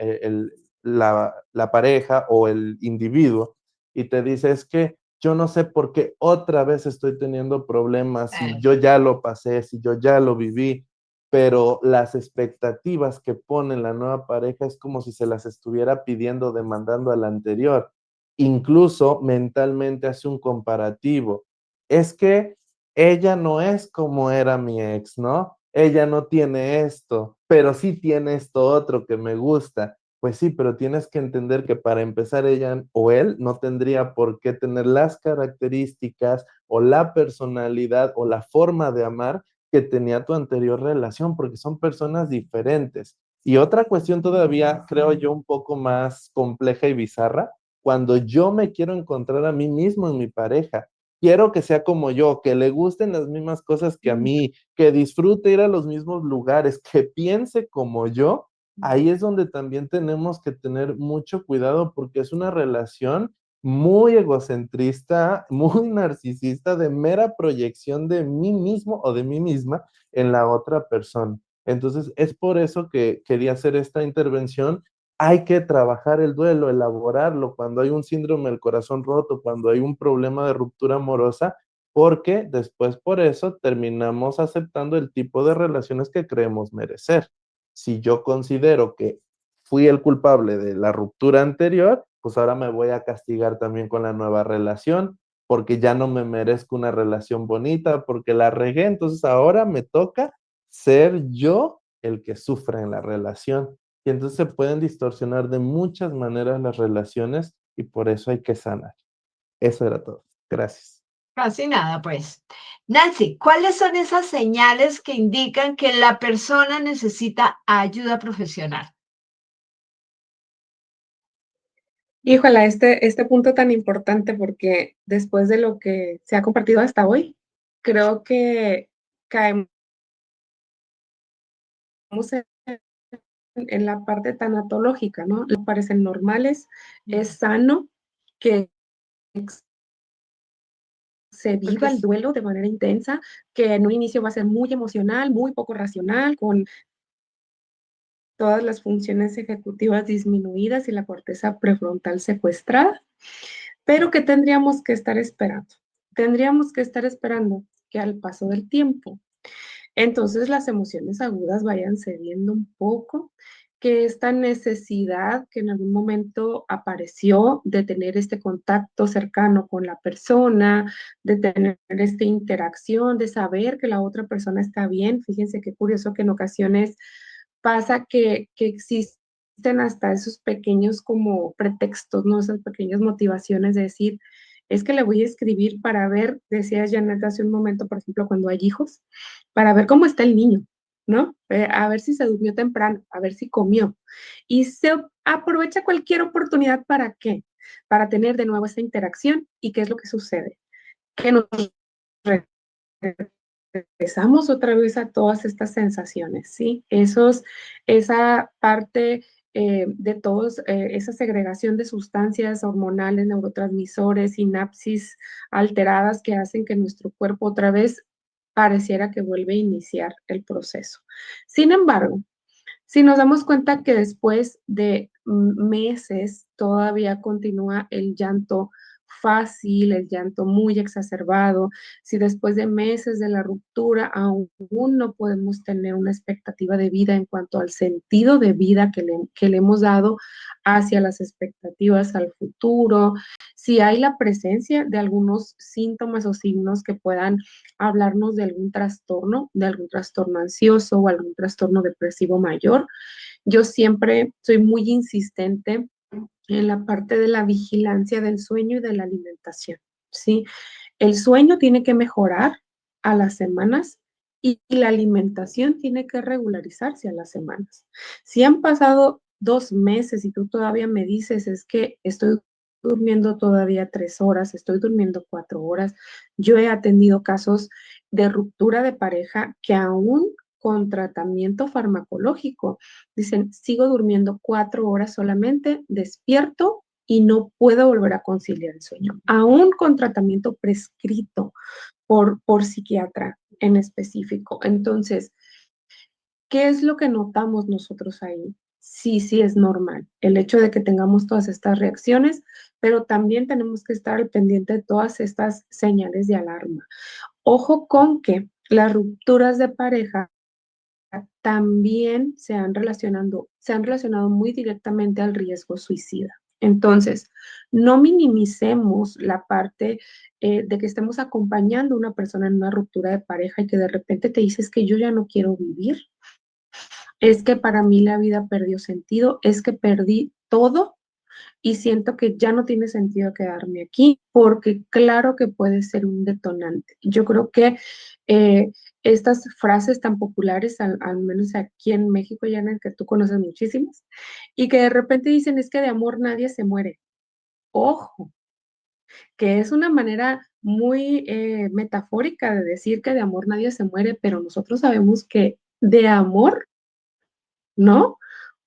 la pareja o el individuo y te dice, es que yo no sé por qué otra vez estoy teniendo problemas, si yo ya lo pasé, si yo ya lo viví, pero las expectativas que pone la nueva pareja es como si se las estuviera pidiendo, demandando a la anterior. Incluso mentalmente hace un comparativo. Es que ella no es como era mi ex, ¿no? Ella no tiene esto, pero sí tiene esto otro que me gusta. Pues sí, pero tienes que entender que para empezar ella o él no tendría por qué tener las características o la personalidad o la forma de amar que tenía tu anterior relación, porque son personas diferentes. Y otra cuestión todavía, creo yo, un poco más compleja y bizarra, cuando yo me quiero encontrar a mí mismo en mi pareja. Quiero que sea como yo, que le gusten las mismas cosas que a mí, que disfrute ir a los mismos lugares, que piense como yo. Ahí es donde también tenemos que tener mucho cuidado porque es una relación muy egocentrista, muy narcisista, de mera proyección de mí mismo o de mí misma en la otra persona. Entonces, es por eso que quería hacer esta intervención. Hay que trabajar el duelo, elaborarlo cuando hay un síndrome del corazón roto, cuando hay un problema de ruptura amorosa, porque después por eso terminamos aceptando el tipo de relaciones que creemos merecer. Si yo considero que fui el culpable de la ruptura anterior, pues ahora me voy a castigar también con la nueva relación, porque ya no me merezco una relación bonita, porque la regué, entonces ahora me toca ser yo el que sufre en la relación. Y entonces se pueden distorsionar de muchas maneras las relaciones y por eso hay que sanar. Eso era todo. Gracias. Casi nada, pues. Nancy, ¿cuáles son esas señales que indican que la persona necesita ayuda profesional? Híjola, este punto tan importante porque después de lo que se ha compartido hasta hoy, creo que caemos en la parte tanatológica, ¿no? Le parecen normales, es sano que se Porque viva el duelo de manera intensa, que en un inicio va a ser muy emocional, muy poco racional, con todas las funciones ejecutivas disminuidas y la corteza prefrontal secuestrada, pero que tendríamos que estar esperando. Tendríamos que estar esperando que al paso del tiempo, entonces las emociones agudas vayan cediendo un poco, que esta necesidad que en algún momento apareció de tener este contacto cercano con la persona, de tener esta interacción, de saber que la otra persona está bien. Fíjense qué curioso que en ocasiones pasa que existen hasta esos pequeños como pretextos, ¿no? Esas pequeñas motivaciones de decir, es que le voy a escribir para ver, decía Janet hace un momento, por ejemplo, cuando hay hijos, para ver cómo está el niño, ¿no? A ver si se durmió temprano, a ver si comió. Y se aprovecha cualquier oportunidad para qué? Para tener de nuevo esa interacción. ¿Y qué es lo que sucede? Que nos regresamos otra vez a todas estas sensaciones, ¿sí? Esa parte de todos, esa segregación de sustancias hormonales, neurotransmisores, sinapsis alteradas que hacen que nuestro cuerpo otra vez pareciera que vuelve a iniciar el proceso. Sin embargo, si nos damos cuenta que después de meses todavía continúa el llanto fácil, el llanto muy exacerbado, si después de meses de la ruptura aún no podemos tener una expectativa de vida en cuanto al sentido de vida que le hemos dado hacia las expectativas al futuro, si hay la presencia de algunos síntomas o signos que puedan hablarnos de algún trastorno ansioso o algún trastorno depresivo mayor. Yo siempre soy muy insistente en la parte de la vigilancia del sueño y de la alimentación, ¿sí? El sueño tiene que mejorar a las semanas y la alimentación tiene que regularizarse a las semanas. Si han pasado 2 meses y tú todavía me dices, es que estoy durmiendo todavía 3 horas, estoy durmiendo 4 horas, yo he atendido casos de ruptura de pareja que aún con tratamiento farmacológico. Dicen, sigo durmiendo 4 horas solamente, despierto y no puedo volver a conciliar el sueño, aún con tratamiento prescrito por psiquiatra en específico. Entonces, ¿qué es lo que notamos nosotros ahí? Sí, sí es normal el hecho de que tengamos todas estas reacciones, pero también tenemos que estar al pendiente de todas estas señales de alarma. Ojo con que las rupturas de pareja también se han relacionado muy directamente al riesgo suicida. Entonces, no minimicemos la parte de que estemos acompañando a una persona en una ruptura de pareja y que de repente te dices que yo ya no quiero vivir, es que para mí la vida perdió sentido, es que perdí todo y siento que ya no tiene sentido quedarme aquí, porque claro que puede ser un detonante. Yo creo que estas frases tan populares, al menos aquí en México, ya en el que tú conoces muchísimas, y que de repente dicen es que de amor nadie se muere. Ojo, que es una manera muy metafórica de decir que de amor nadie se muere, pero nosotros sabemos que de amor, ¿no? O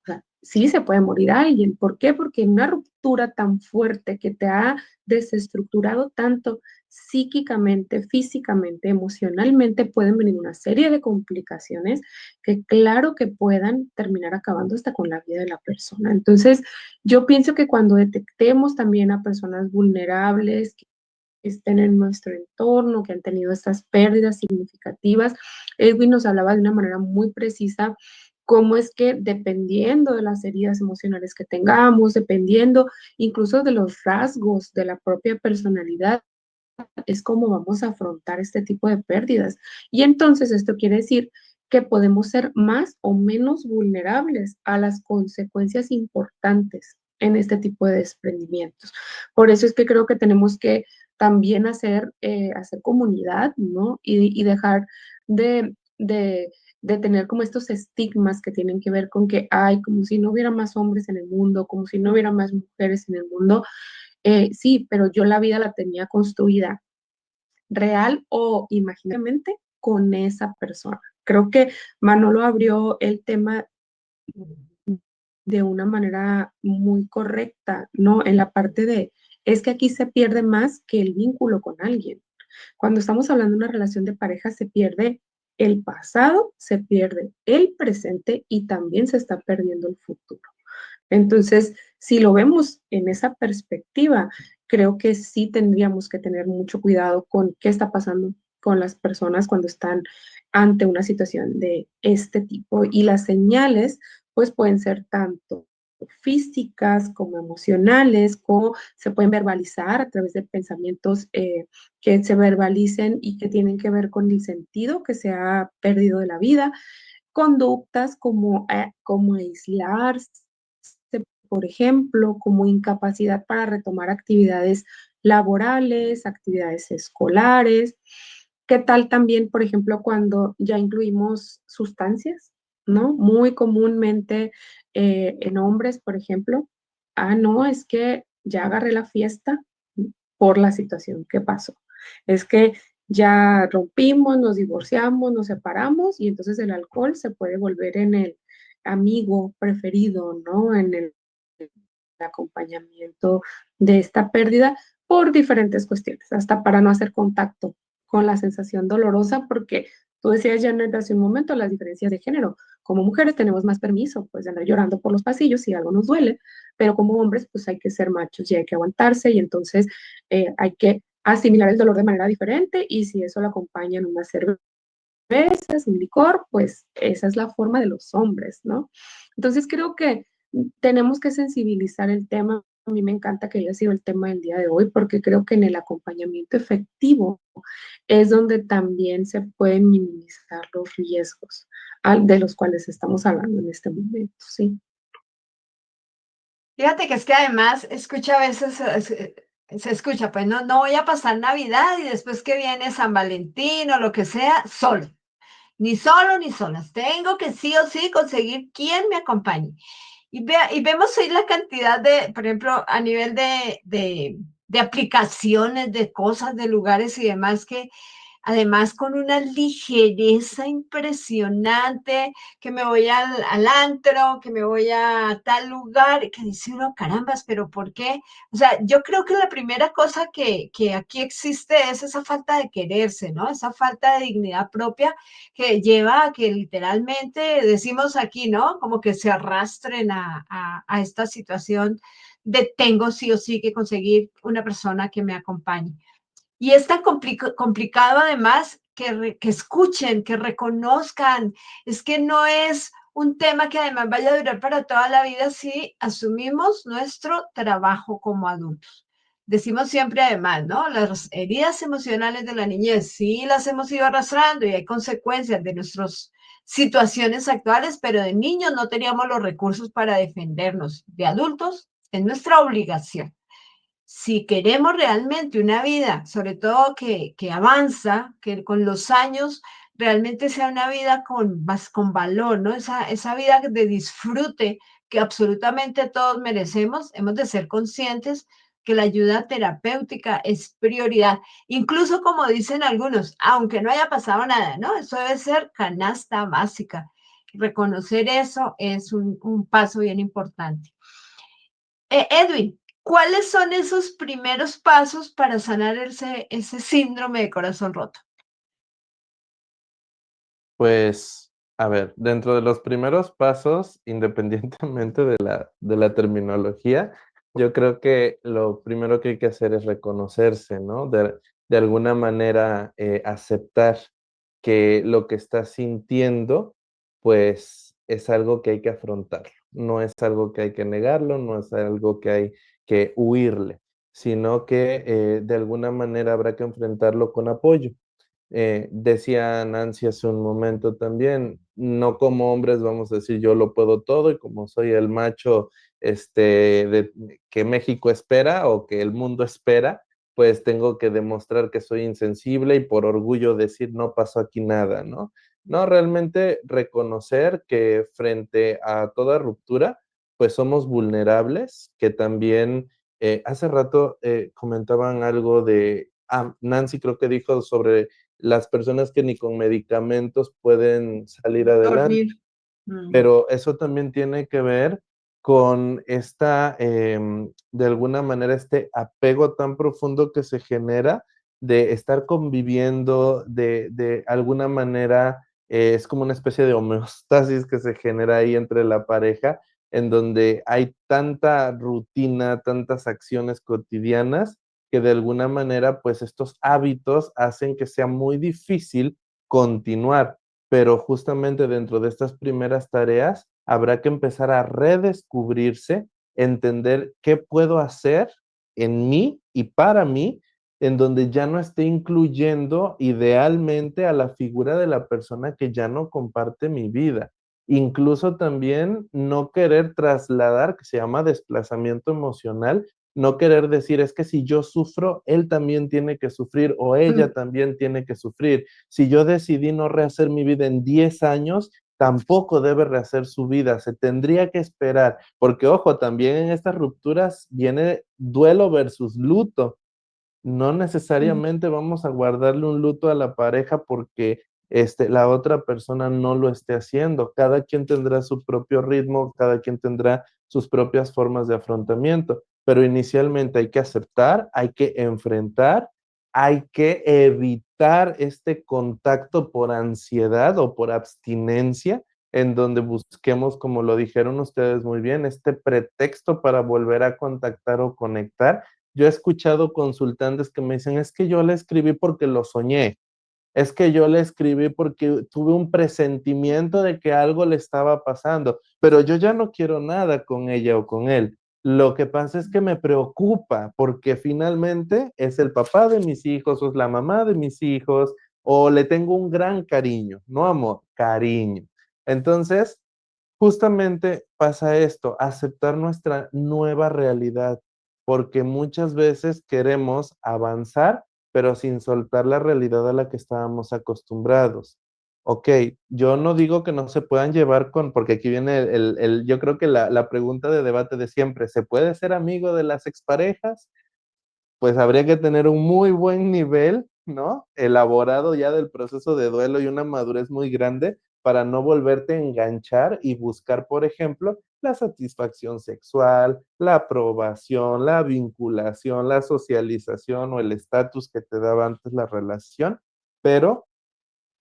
sea, sí se puede morir alguien. ¿Por qué? Porque una ruptura tan fuerte que te ha desestructurado tanto psíquicamente, físicamente, emocionalmente, pueden venir una serie de complicaciones que claro que puedan terminar acabando hasta con la vida de la persona. Entonces, yo pienso que cuando detectemos también a personas vulnerables que estén en nuestro entorno, que han tenido estas pérdidas significativas, Edwin nos hablaba de una manera muy precisa cómo es que dependiendo de las heridas emocionales que tengamos, dependiendo incluso de los rasgos de la propia personalidad, es cómo vamos a afrontar este tipo de pérdidas. Y entonces esto quiere decir que podemos ser más o menos vulnerables a las consecuencias importantes en este tipo de desprendimientos. Por eso es que creo que tenemos que también hacer comunidad, ¿no? Y dejar de, de, de tener como estos estigmas que tienen que ver con que hay como si no hubiera más hombres en el mundo, como si no hubiera más mujeres en el mundo. Sí, pero yo la vida la tenía construida real o imaginariamente con esa persona. Creo que Manolo abrió el tema de una manera muy correcta, ¿no? En la parte de, es que aquí se pierde más que el vínculo con alguien. Cuando estamos hablando de una relación de pareja, se pierde el pasado, se pierde el presente y también se está perdiendo el futuro. Entonces, si lo vemos en esa perspectiva, creo que sí tendríamos que tener mucho cuidado con qué está pasando con las personas cuando están ante una situación de este tipo. Y las señales, pues pueden ser tanto físicas como emocionales, como se pueden verbalizar a través de pensamientos que se verbalicen y que tienen que ver con el sentido que se ha perdido de la vida, conductas como aislarse, por ejemplo, como incapacidad para retomar actividades laborales, actividades escolares. ¿Qué tal también, por ejemplo, cuando ya incluimos sustancias, ¿no? Muy comúnmente en hombres, por ejemplo, no, es que ya agarré la fiesta por la situación que pasó. Es que ya rompimos, nos divorciamos, nos separamos y entonces el alcohol se puede volver en el amigo preferido, ¿no? En el acompañamiento de esta pérdida por diferentes cuestiones, hasta para no hacer contacto con la sensación dolorosa, porque tú decías ya hace un momento las diferencias de género. Como mujeres tenemos más permiso, pues, de andar llorando por los pasillos si algo nos duele, pero como hombres, pues hay que ser machos y hay que aguantarse y entonces hay que asimilar el dolor de manera diferente y si eso lo acompaña en una cervezas, un licor, pues esa es la forma de los hombres, ¿no? Entonces creo que tenemos que sensibilizar el tema. A mí me encanta que haya sido el tema del día de hoy porque creo que en el acompañamiento efectivo es donde también se pueden minimizar los riesgos de los cuales estamos hablando en este momento, ¿sí? Fíjate que es que además escucha a veces, se escucha, pues no, no voy a pasar Navidad y después que viene San Valentín o lo que sea, solo. Ni solo ni solas. Tengo que sí o sí conseguir quien me acompañe. Y vemos hoy la cantidad de, por ejemplo, a nivel de aplicaciones, de cosas, de lugares y demás que además con una ligereza impresionante, que me voy al antro, que me voy a tal lugar, que dice uno, carambas, pero ¿por qué? O sea, yo creo que la primera cosa que aquí existe es esa falta de quererse, ¿no? Esa falta de dignidad propia que lleva a que literalmente decimos aquí, ¿no? Como que se arrastren a esta situación de tengo sí o sí que conseguir una persona que me acompañe. Y es tan complicado además que escuchen, que reconozcan. Es que no es un tema que además vaya a durar para toda la vida si asumimos nuestro trabajo como adultos. Decimos siempre además, ¿no? Las heridas emocionales de la niñez sí las hemos ido arrastrando y hay consecuencias de nuestras situaciones actuales, pero de niños no teníamos los recursos para defendernos. De adultos es nuestra obligación. Si queremos realmente una vida, sobre todo que avanza, que con los años realmente sea una vida con valor, ¿no? Esa vida de disfrute que absolutamente todos merecemos, hemos de ser conscientes que la ayuda terapéutica es prioridad. Incluso como dicen algunos, aunque no haya pasado nada, ¿no? Eso debe ser canasta básica. Reconocer eso es un paso bien importante. Edwin, ¿cuáles son esos primeros pasos para sanar ese síndrome de corazón roto? Pues, a ver, dentro de los primeros pasos, independientemente de la terminología, yo creo que lo primero que hay que hacer es reconocerse, ¿no? De alguna manera, aceptar que lo que estás sintiendo, pues, es algo que hay que afrontar. No es algo que hay que negarlo, no es algo que hay que huirle, sino que, de alguna manera habrá que enfrentarlo con apoyo. Decía Nancy hace un momento también, no como hombres vamos a decir yo lo puedo todo y como soy el macho que México espera o que el mundo espera, pues tengo que demostrar que soy insensible y por orgullo decir no pasó aquí nada, ¿no? No, realmente reconocer que frente a toda ruptura, pues somos vulnerables, que también hace rato comentaban algo de, Nancy creo que dijo sobre las personas que ni con medicamentos pueden salir adelante, Dormir. Mm. pero eso también tiene que ver con esta, de alguna manera, este apego tan profundo que se genera de estar conviviendo, de alguna manera, es como una especie de homeostasis que se genera ahí entre la pareja, en donde hay tanta rutina, tantas acciones cotidianas, que de alguna manera, pues estos hábitos hacen que sea muy difícil continuar, pero justamente dentro de estas primeras tareas habrá que empezar a redescubrirse, entender qué puedo hacer en mí y para mí, en donde ya no esté incluyendo idealmente a la figura de la persona que ya no comparte mi vida. Incluso también no querer trasladar, que se llama desplazamiento emocional, no querer decir es que si yo sufro, él también tiene que sufrir o ella también tiene que sufrir. Si yo decidí no rehacer mi vida en 10 años, tampoco debe rehacer su vida, se tendría que esperar, porque ojo, también en estas rupturas viene duelo versus luto. No necesariamente vamos a guardarle un luto a la pareja porque la otra persona no lo esté haciendo. Cada quien tendrá su propio ritmo, cada quien tendrá sus propias formas de afrontamiento, pero inicialmente hay que aceptar, hay que enfrentar, hay que evitar este contacto por ansiedad o por abstinencia, en donde busquemos, como lo dijeron ustedes muy bien, este pretexto para volver a contactar o conectar. Yo he escuchado consultantes que me dicen, es que yo le escribí porque lo soñé, es que yo le escribí porque tuve un presentimiento de que algo le estaba pasando, pero yo ya no quiero nada con ella o con él. Lo que pasa es que me preocupa porque finalmente es el papá de mis hijos o es la mamá de mis hijos o le tengo un gran cariño, no amor, cariño. Entonces, justamente pasa esto, aceptar nuestra nueva realidad, porque muchas veces queremos avanzar, pero sin soltar la realidad a la que estábamos acostumbrados. Ok, yo no digo que no se puedan llevar con, porque aquí viene yo creo que la pregunta de debate de siempre, ¿se puede ser amigo de las exparejas? Pues habría que tener un muy buen nivel ¿no? Elaborado ya del proceso de duelo y una madurez muy grande para no volverte a enganchar y buscar, por ejemplo, la satisfacción sexual, la aprobación, la vinculación, la socialización o el estatus que te daba antes la relación, pero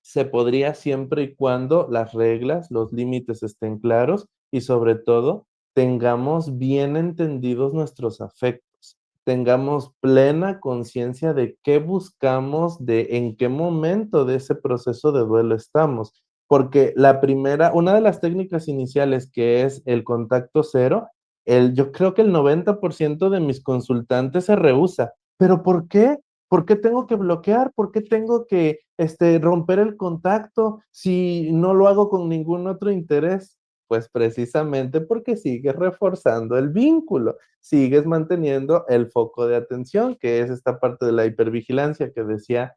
se podría siempre y cuando las reglas, los límites estén claros y sobre todo tengamos bien entendidos nuestros afectos, tengamos plena conciencia de qué buscamos, de en qué momento de ese proceso de duelo estamos. Porque una de las técnicas iniciales que es el contacto cero, yo creo que el 90% de mis consultantes se rehúsa. ¿Pero por qué? ¿Por qué tengo que bloquear? ¿Por qué tengo que romper el contacto si no lo hago con ningún otro interés? Pues precisamente porque sigues reforzando el vínculo, sigues manteniendo el foco de atención, que es esta parte de la hipervigilancia que decía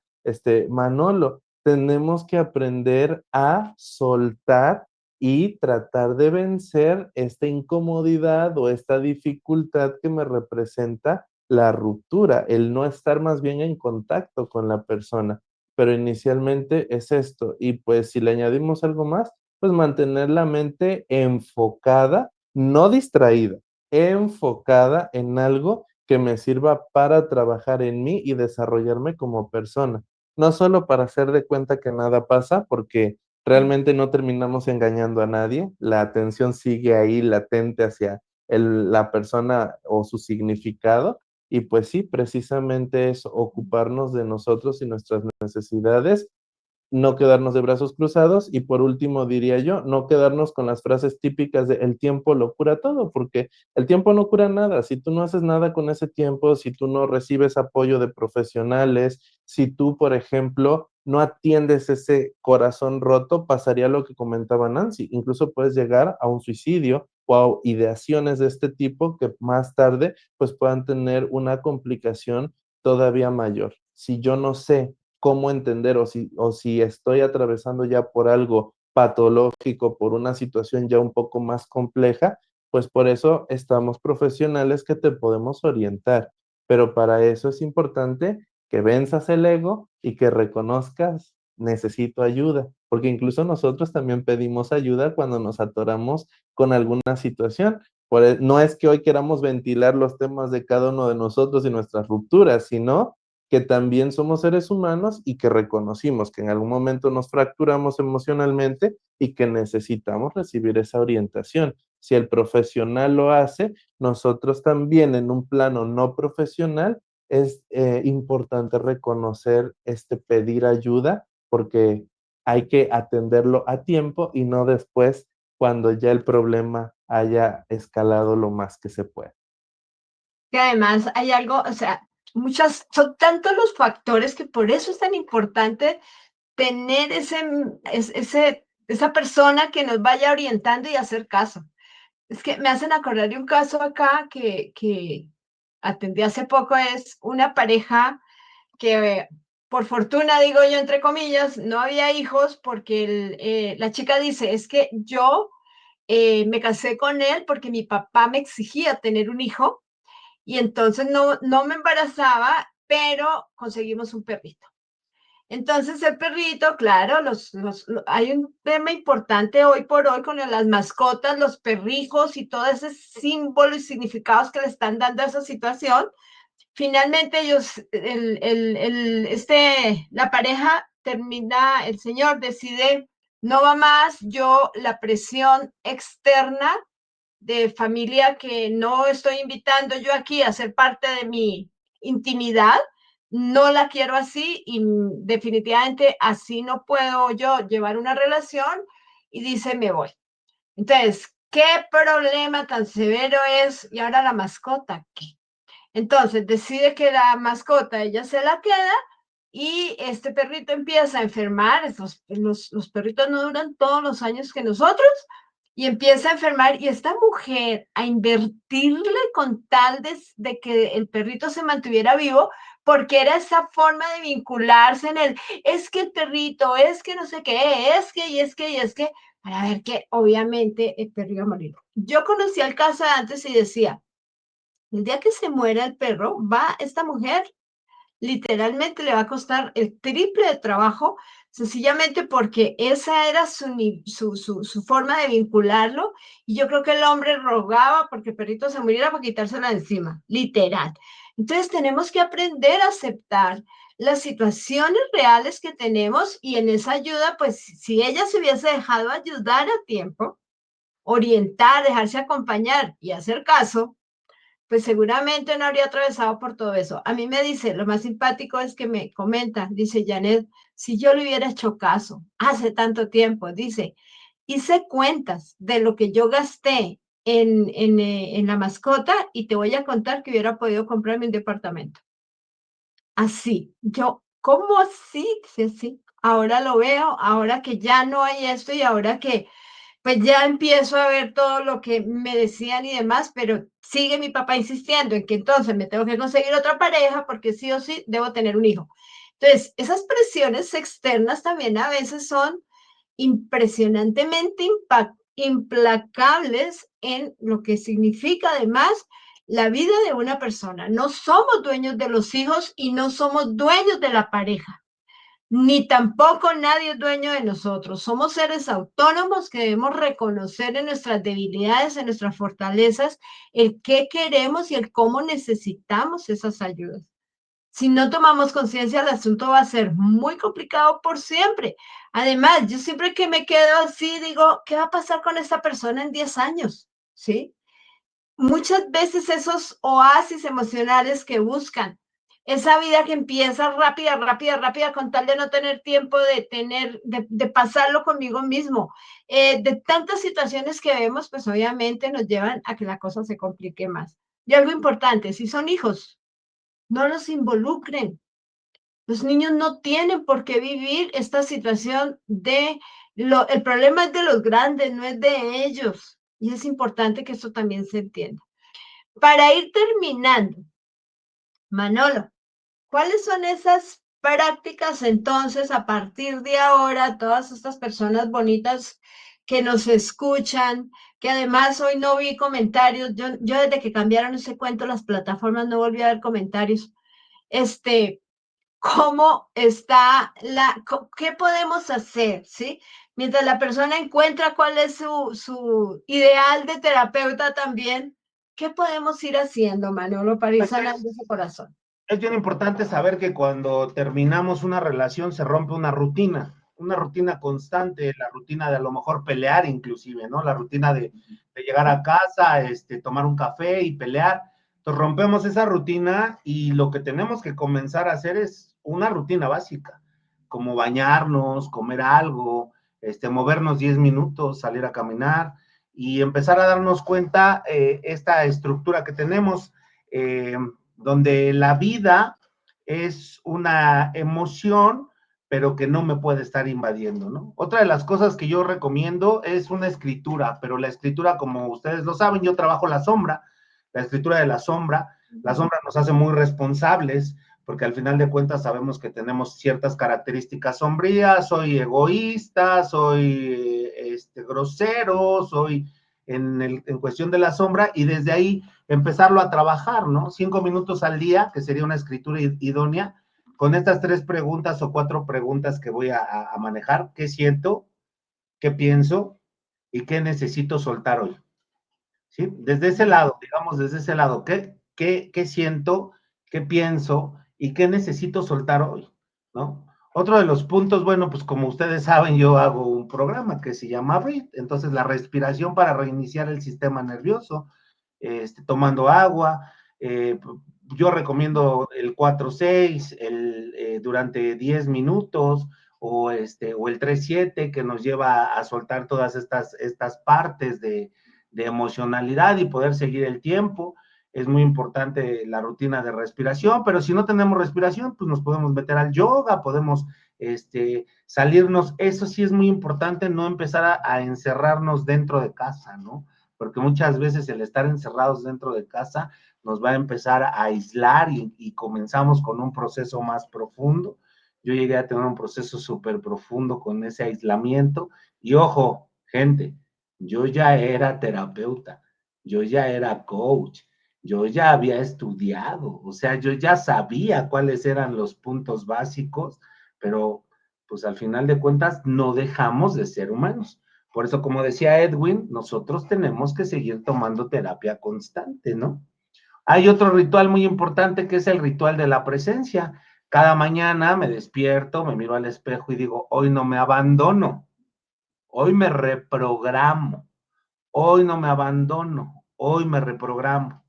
Manolo. Tenemos que aprender a soltar y tratar de vencer esta incomodidad o esta dificultad que me representa la ruptura, el no estar más bien en contacto con la persona. Pero inicialmente es esto. Y pues si le añadimos algo más, pues mantener la mente enfocada, no distraída, enfocada en algo que me sirva para trabajar en mí y desarrollarme como persona. No solo para hacer de cuenta que nada pasa, porque realmente no terminamos engañando a nadie, la atención sigue ahí latente hacia la persona o su significado, y pues sí, precisamente es ocuparnos de nosotros y nuestras necesidades, no quedarnos de brazos cruzados y por último diría yo, no quedarnos con las frases típicas de el tiempo lo cura todo, porque el tiempo no cura nada. Si tú no haces nada con ese tiempo, si tú no recibes apoyo de profesionales, si tú, por ejemplo, no atiendes ese corazón roto, pasaría lo que comentaba Nancy. Incluso puedes llegar a un suicidio o a ideaciones de este tipo que más tarde pues puedan tener una complicación todavía mayor. Si yo no sé cómo entender o si estoy atravesando ya por algo patológico, por una situación ya un poco más compleja, pues por eso estamos profesionales que te podemos orientar. Pero para eso es importante que venzas el ego y que reconozcas, necesito ayuda, porque incluso nosotros también pedimos ayuda cuando nos atoramos con alguna situación. No es que hoy queramos ventilar los temas de cada uno de nosotros y nuestras rupturas, sino que también somos seres humanos y que reconocimos que en algún momento nos fracturamos emocionalmente y que necesitamos recibir esa orientación. Si el profesional lo hace, nosotros también en un plano no profesional es importante reconocer pedir ayuda porque hay que atenderlo a tiempo y no después cuando ya el problema haya escalado lo más que se puede. Que además hay algo, o sea, son tantos los factores que por eso es tan importante tener esa persona que nos vaya orientando y hacer caso. Es que me hacen acordar de un caso acá que atendí hace poco, es una pareja que por fortuna, digo yo, entre comillas, no había hijos porque la chica dice, es que yo me casé con él porque mi papá me exigía tener un hijo y entonces no me embarazaba, pero conseguimos un perrito. Entonces el perrito, claro, hay un tema importante hoy por hoy con las mascotas, los perrijos y todo ese símbolo y significados que le están dando a esa situación. Finalmente ellos, la pareja termina, el señor decide, no va más, la presión externa de familia que no estoy invitando yo aquí a ser parte de mi intimidad, no la quiero así y definitivamente así no puedo yo llevar una relación y dice, me voy. Entonces, ¿qué problema tan severo es? Y ahora la mascota, ¿qué? Entonces decide que la mascota ella se la queda y este perrito empieza a enfermar. Los perritos no duran todos los años que nosotros y empieza a enfermar y esta mujer a invertirle con tal de que el perrito se mantuviera vivo porque era esa forma de vincularse es que el perrito, es que no sé qué, es que, para ver que obviamente el perro iba a morir. Yo conocía el caso antes y decía, el día que se muera el perro, va esta mujer, literalmente le va a costar el triple de trabajo, sencillamente porque esa era su forma de vincularlo, y yo creo que el hombre rogaba porque el perrito se muriera para quitársela de encima, literal. Entonces tenemos que aprender a aceptar las situaciones reales que tenemos, y en esa ayuda, pues si ella se hubiese dejado ayudar a tiempo, orientar, dejarse acompañar y hacer caso, pues seguramente no habría atravesado por todo eso. A mí me dice, lo más simpático es que me comenta, dice Janet, si yo le hubiera hecho caso hace tanto tiempo, dice, hice cuentas de lo que yo gasté en la mascota y te voy a contar que hubiera podido comprarme un departamento. Así, yo, ¿cómo así? Sí, sí, ahora lo veo, ahora que ya no hay esto y ahora que pues ya empiezo a ver todo lo que me decían y demás, pero sigue mi papá insistiendo en que entonces me tengo que conseguir otra pareja porque sí o sí debo tener un hijo. Entonces, esas presiones externas también a veces son impresionantemente implacables en lo que significa además la vida de una persona. No somos dueños de los hijos y no somos dueños de la pareja, ni tampoco nadie es dueño de nosotros. Somos seres autónomos que debemos reconocer en nuestras debilidades, en nuestras fortalezas, el qué queremos y el cómo necesitamos esas ayudas. Si no tomamos conciencia, el asunto va a ser muy complicado por siempre. Además, yo siempre que me quedo así, digo, ¿qué va a pasar con esta persona en 10 años? ¿Sí? Muchas veces esos oasis emocionales que buscan, esa vida que empieza rápida, rápida, rápida, con tal de no tener tiempo de pasarlo conmigo mismo, de tantas situaciones que vemos, pues obviamente nos llevan a que la cosa se complique más. Y algo importante, si son hijos, no los involucren. Los niños no tienen por qué vivir esta situación el problema es de los grandes, no es de ellos. Y es importante que esto también se entienda. Para ir terminando, Manolo, ¿cuáles son esas prácticas entonces a partir de ahora, todas estas personas bonitas que nos escuchan, que además hoy no vi comentarios, yo desde que cambiaron ese cuento las plataformas no volví a ver comentarios, cómo está qué podemos hacer, ¿sí? Mientras la persona encuentra cuál es su ideal de terapeuta también, ¿qué podemos ir haciendo, Manolo, para ir sanando ese corazón? Es bien importante saber que cuando terminamos una relación se rompe una rutina constante, la rutina de a lo mejor pelear inclusive, ¿no? La rutina de llegar a casa, tomar un café y pelear. Entonces rompemos esa rutina y lo que tenemos que comenzar a hacer es una rutina básica, como bañarnos, comer algo, movernos 10 minutos, salir a caminar y empezar a darnos cuenta esta estructura que tenemos. Donde la vida es una emoción, pero que no me puede estar invadiendo, ¿no? Otra de las cosas que yo recomiendo es una escritura, pero la escritura, como ustedes lo saben, yo trabajo la sombra, la escritura de la sombra nos hace muy responsables, porque al final de cuentas sabemos que tenemos ciertas características sombrías, soy egoísta, soy grosero, soy en cuestión de la sombra, y desde ahí empezarlo a trabajar, ¿no? 5 minutos al día, que sería una escritura idónea, con estas 3 preguntas o 4 preguntas que voy a manejar. ¿Qué siento? ¿Qué pienso? ¿Y qué necesito soltar hoy? ¿Sí? Desde ese lado, digamos, desde ese lado, ¿qué siento? ¿Qué pienso? ¿Y qué necesito soltar hoy? ¿No? Otro de los puntos, bueno, pues como ustedes saben, yo hago un programa que se llama Breathe, entonces la respiración para reiniciar el sistema nervioso, tomando agua. Yo recomiendo el 4-6 durante 10 minutos o el 3-7 que nos lleva a soltar todas estas partes de emocionalidad y poder seguir el tiempo. Es muy importante la rutina de respiración, pero si no tenemos respiración, pues nos podemos meter al yoga, podemos salirnos. Eso sí es muy importante, no empezar a encerrarnos dentro de casa, ¿no? Porque muchas veces el estar encerrados dentro de casa nos va a empezar a aislar y comenzamos con un proceso más profundo. Yo llegué a tener un proceso súper profundo con ese aislamiento y ojo, gente, yo ya era terapeuta, yo ya era coach, yo ya había estudiado, o sea, yo ya sabía cuáles eran los puntos básicos, pero pues al final de cuentas no dejamos de ser humanos. Por eso, como decía Edwin, nosotros tenemos que seguir tomando terapia constante, ¿no? Hay otro ritual muy importante que es el ritual de la presencia. Cada mañana me despierto, me miro al espejo y digo, hoy no me abandono, hoy me reprogramo, hoy no me abandono, hoy me reprogramo.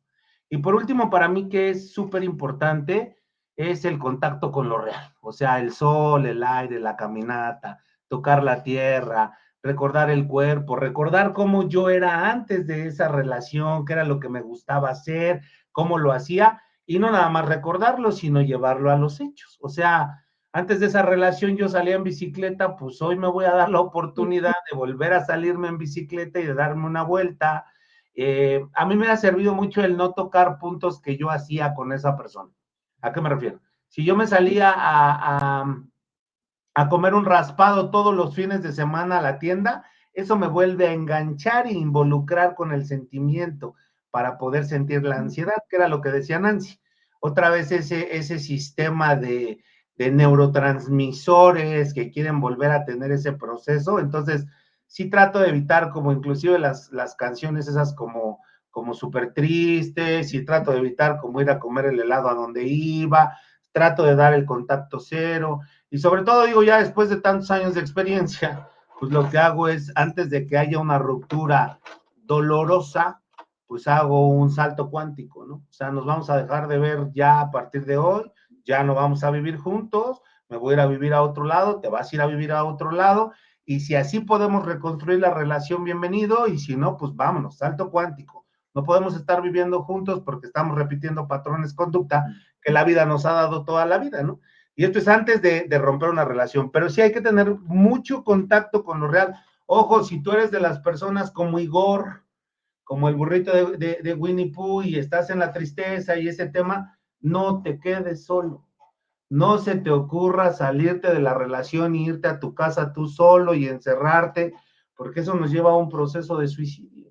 Y por último, para mí que es súper importante, es el contacto con lo real. O sea, el sol, el aire, la caminata, tocar la tierra, recordar el cuerpo, recordar cómo yo era antes de esa relación, qué era lo que me gustaba hacer, cómo lo hacía, y no nada más recordarlo, sino llevarlo a los hechos. O sea, antes de esa relación yo salía en bicicleta, pues hoy me voy a dar la oportunidad de volver a salirme en bicicleta y de darme una vuelta. A mí me ha servido mucho el no tocar puntos que yo hacía con esa persona. ¿A qué me refiero? Si yo me salía a comer un raspado todos los fines de semana a la tienda, eso me vuelve a enganchar e involucrar con el sentimiento para poder sentir la ansiedad, que era lo que decía Nancy. Otra vez ese sistema de neurotransmisores que quieren volver a tener ese proceso, entonces sí trato de evitar como inclusive las canciones esas como súper tristes, y trato de evitar como ir a comer el helado a donde iba, trato de dar el contacto cero, y sobre todo, digo, ya después de tantos años de experiencia, pues lo que hago es, antes de que haya una ruptura dolorosa, pues hago un salto cuántico, ¿no? O sea, nos vamos a dejar de ver ya a partir de hoy, ya no vamos a vivir juntos, me voy a ir a vivir a otro lado, te vas a ir a vivir a otro lado, y si así podemos reconstruir la relación, bienvenido, y si no, pues vámonos, salto cuántico. No podemos estar viviendo juntos porque estamos repitiendo patrones conducta que la vida nos ha dado toda la vida, ¿no? Y esto es antes de romper una relación, pero sí hay que tener mucho contacto con lo real. Ojo, si tú eres de las personas como Igor, como el burrito de Winnie Pooh, y estás en la tristeza y ese tema, no te quedes solo. No se te ocurra salirte de la relación e irte a tu casa tú solo y encerrarte, porque eso nos lleva a un proceso de suicidio.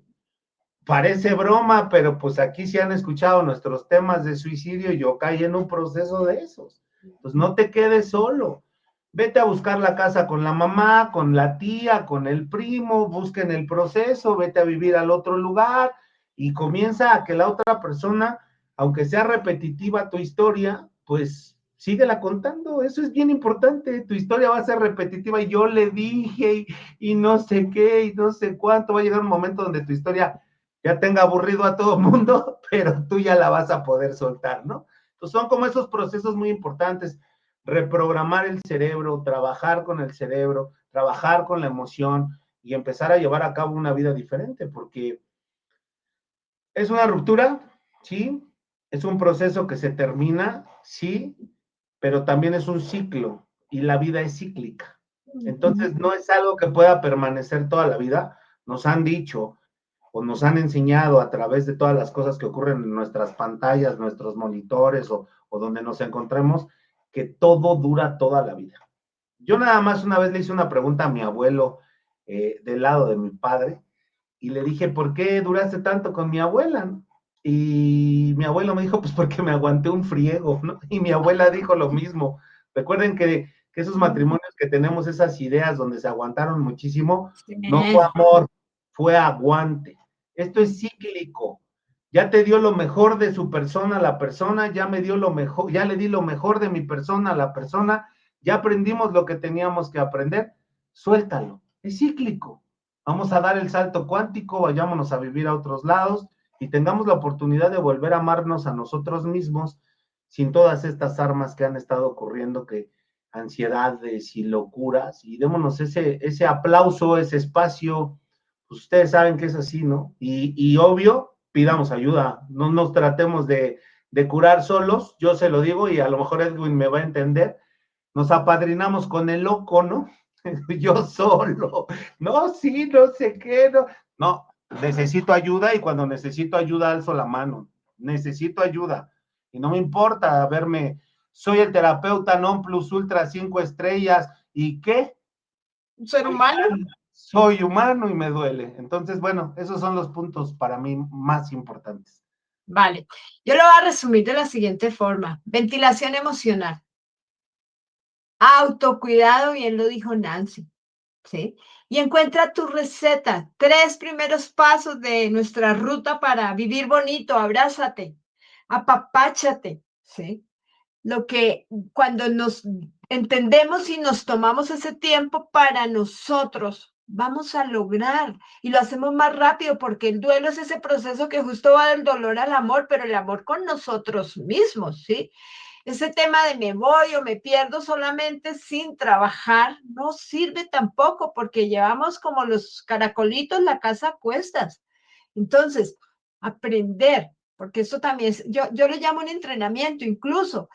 Parece broma, pero pues aquí sí han escuchado nuestros temas de suicidio, yo caí en un proceso de esos. Pues no te quedes solo. Vete a buscar la casa con la mamá, con la tía, con el primo, busquen el proceso, vete a vivir al otro lugar y comienza a que la otra persona, aunque sea repetitiva tu historia, pues síguela contando. Eso es bien importante. Tu historia va a ser repetitiva y yo le dije y no sé qué y no sé cuánto. Va a llegar un momento donde tu historia ya tenga aburrido a todo el mundo, pero tú ya la vas a poder soltar, ¿no? Entonces son como esos procesos muy importantes, reprogramar el cerebro, trabajar con el cerebro, trabajar con la emoción y empezar a llevar a cabo una vida diferente, porque es una ruptura, sí, es un proceso que se termina, sí, pero también es un ciclo y la vida es cíclica. Entonces no es algo que pueda permanecer toda la vida. Nos han dicho o nos han enseñado a través de todas las cosas que ocurren en nuestras pantallas, nuestros monitores o donde nos encontremos, que todo dura toda la vida. Yo nada más una vez le hice una pregunta a mi abuelo del lado de mi padre y le dije, ¿por qué duraste tanto con mi abuela? ¿No? Y mi abuelo me dijo, pues porque me aguanté un friego, ¿no? Y mi abuela dijo lo mismo. Recuerden que esos matrimonios que tenemos, esas ideas donde se aguantaron muchísimo, no fue amor, fue aguante. Esto es cíclico. Ya te dio lo mejor de su persona a la persona, ya me dio lo mejor, ya le di lo mejor de mi persona a la persona, ya aprendimos lo que teníamos que aprender, suéltalo. Es cíclico. Vamos a dar el salto cuántico, vayámonos a vivir a otros lados y tengamos la oportunidad de volver a amarnos a nosotros mismos sin todas estas armas que han estado ocurriendo, que ansiedades y locuras, y démonos ese aplauso, ese espacio. Pues ustedes saben que es así, ¿no? Y obvio, pidamos ayuda, no nos tratemos de curar solos, yo se lo digo y a lo mejor Edwin me va a entender, nos apadrinamos con el loco, ¿no? Yo solo, no, sí, no sé qué, no, necesito ayuda y cuando necesito ayuda alzo la mano, necesito ayuda y no me importa verme, soy el terapeuta non plus ultra 5 estrellas y ¿qué? Un ser humano. Soy humano y me duele. Entonces, bueno, esos son los puntos para mí más importantes. Vale, yo lo voy a resumir de la siguiente forma. Ventilación emocional. Autocuidado, bien lo dijo Nancy, ¿sí? Y encuentra tu receta, 3 primeros pasos de nuestra ruta para vivir bonito, abrázate, apapáchate, ¿sí? Lo que cuando nos entendemos y nos tomamos ese tiempo para nosotros, vamos a lograr y lo hacemos más rápido porque el duelo es ese proceso que justo va del dolor al amor, pero el amor con nosotros mismos, ¿sí? Ese tema de me voy o me pierdo solamente sin trabajar no sirve tampoco porque llevamos como los caracolitos la casa a cuestas. Entonces, aprender, porque eso también es, yo lo llamo un entrenamiento incluso,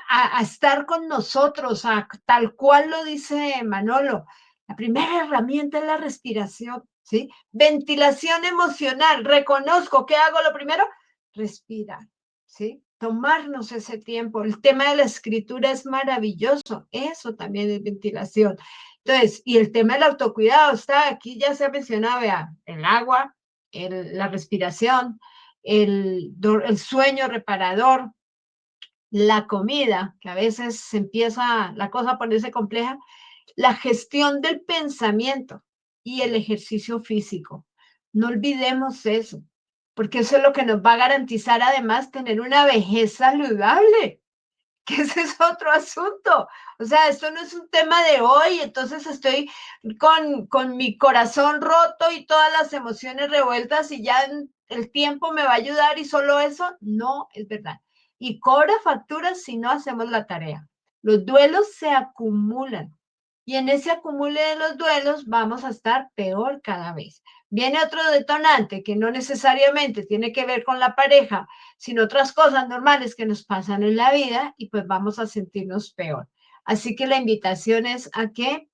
a estar con nosotros, tal cual lo dice Manolo. La primera herramienta es la respiración, ¿sí? Ventilación emocional. Reconozco, ¿qué hago lo primero? Respirar, ¿sí? Tomarnos ese tiempo. El tema de la escritura es maravilloso. Eso también es ventilación. Entonces, y el tema del autocuidado está aquí, ya se ha mencionado, vea, el agua, la respiración, el sueño reparador, la comida, que a veces se empieza la cosa a ponerse compleja, la gestión del pensamiento y el ejercicio físico. No olvidemos eso, porque eso es lo que nos va a garantizar además tener una vejez saludable, que ese es otro asunto. O sea, esto no es un tema de hoy, entonces estoy con mi corazón roto y todas las emociones revueltas y ya el tiempo me va a ayudar y solo eso, no es verdad. Y cobra facturas si no hacemos la tarea. Los duelos se acumulan y en ese acumule de los duelos vamos a estar peor cada vez. Viene otro detonante que no necesariamente tiene que ver con la pareja, sino otras cosas normales que nos pasan en la vida y pues vamos a sentirnos peor. Así que la invitación es a que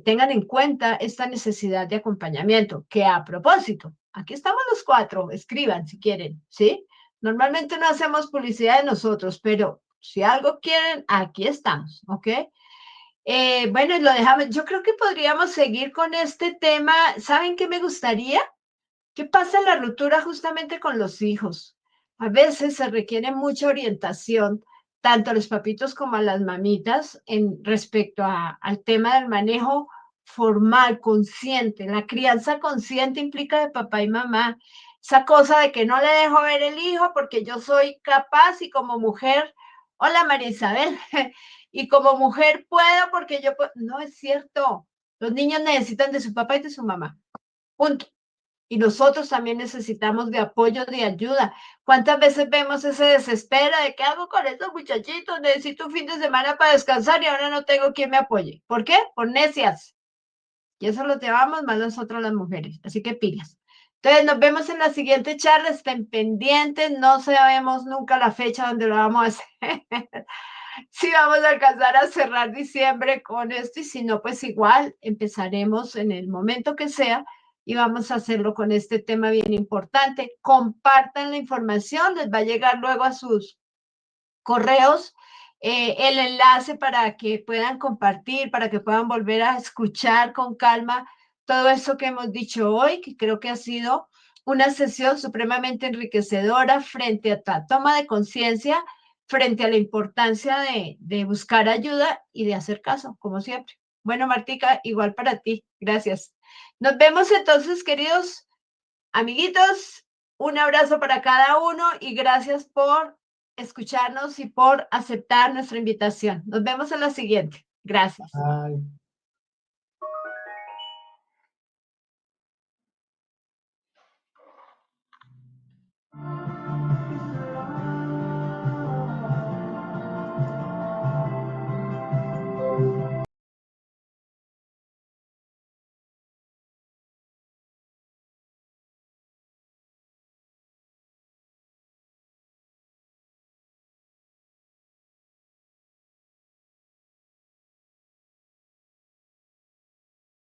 tengan en cuenta esta necesidad de acompañamiento, que a propósito, aquí estamos los 4, escriban si quieren, ¿sí? Normalmente no hacemos publicidad de nosotros, pero si algo quieren, aquí estamos, ¿ok? Bueno, lo dejamos. Yo creo que podríamos seguir con este tema. ¿Saben qué me gustaría? ¿Qué pasa en la ruptura justamente con los hijos? A veces se requiere mucha orientación, tanto a los papitos como a las mamitas, en respecto al tema del manejo formal, consciente. La crianza consciente implica de papá y mamá. Esa cosa de que no le dejo ver el hijo porque yo soy capaz y como mujer, hola María Isabel, y como mujer puedo porque yo puedo. No es cierto. Los niños necesitan de su papá y de su mamá. Punto. Y nosotros también necesitamos de apoyo, de ayuda. ¿Cuántas veces vemos ese desespero de qué hago con estos muchachitos? Necesito un fin de semana para descansar y ahora no tengo quien me apoye. ¿Por qué? Por necias. Y eso lo llevamos más nosotros las mujeres. Así que pilas. Entonces nos vemos en la siguiente charla. Estén pendientes. No sabemos nunca la fecha donde lo vamos a hacer. Si vamos a alcanzar a cerrar diciembre con esto y si no, pues igual empezaremos en el momento que sea y vamos a hacerlo con este tema bien importante. Compartan la información, les va a llegar luego a sus correos el enlace para que puedan compartir, para que puedan volver a escuchar con calma todo eso que hemos dicho hoy, que creo que ha sido una sesión supremamente enriquecedora frente a la toma de conciencia, frente a la importancia de buscar ayuda y de hacer caso, como siempre. Bueno, Martica, igual para ti. Gracias. Nos vemos entonces, queridos amiguitos. Un abrazo para cada uno y gracias por escucharnos y por aceptar nuestra invitación. Nos vemos en la siguiente. Gracias. Ay.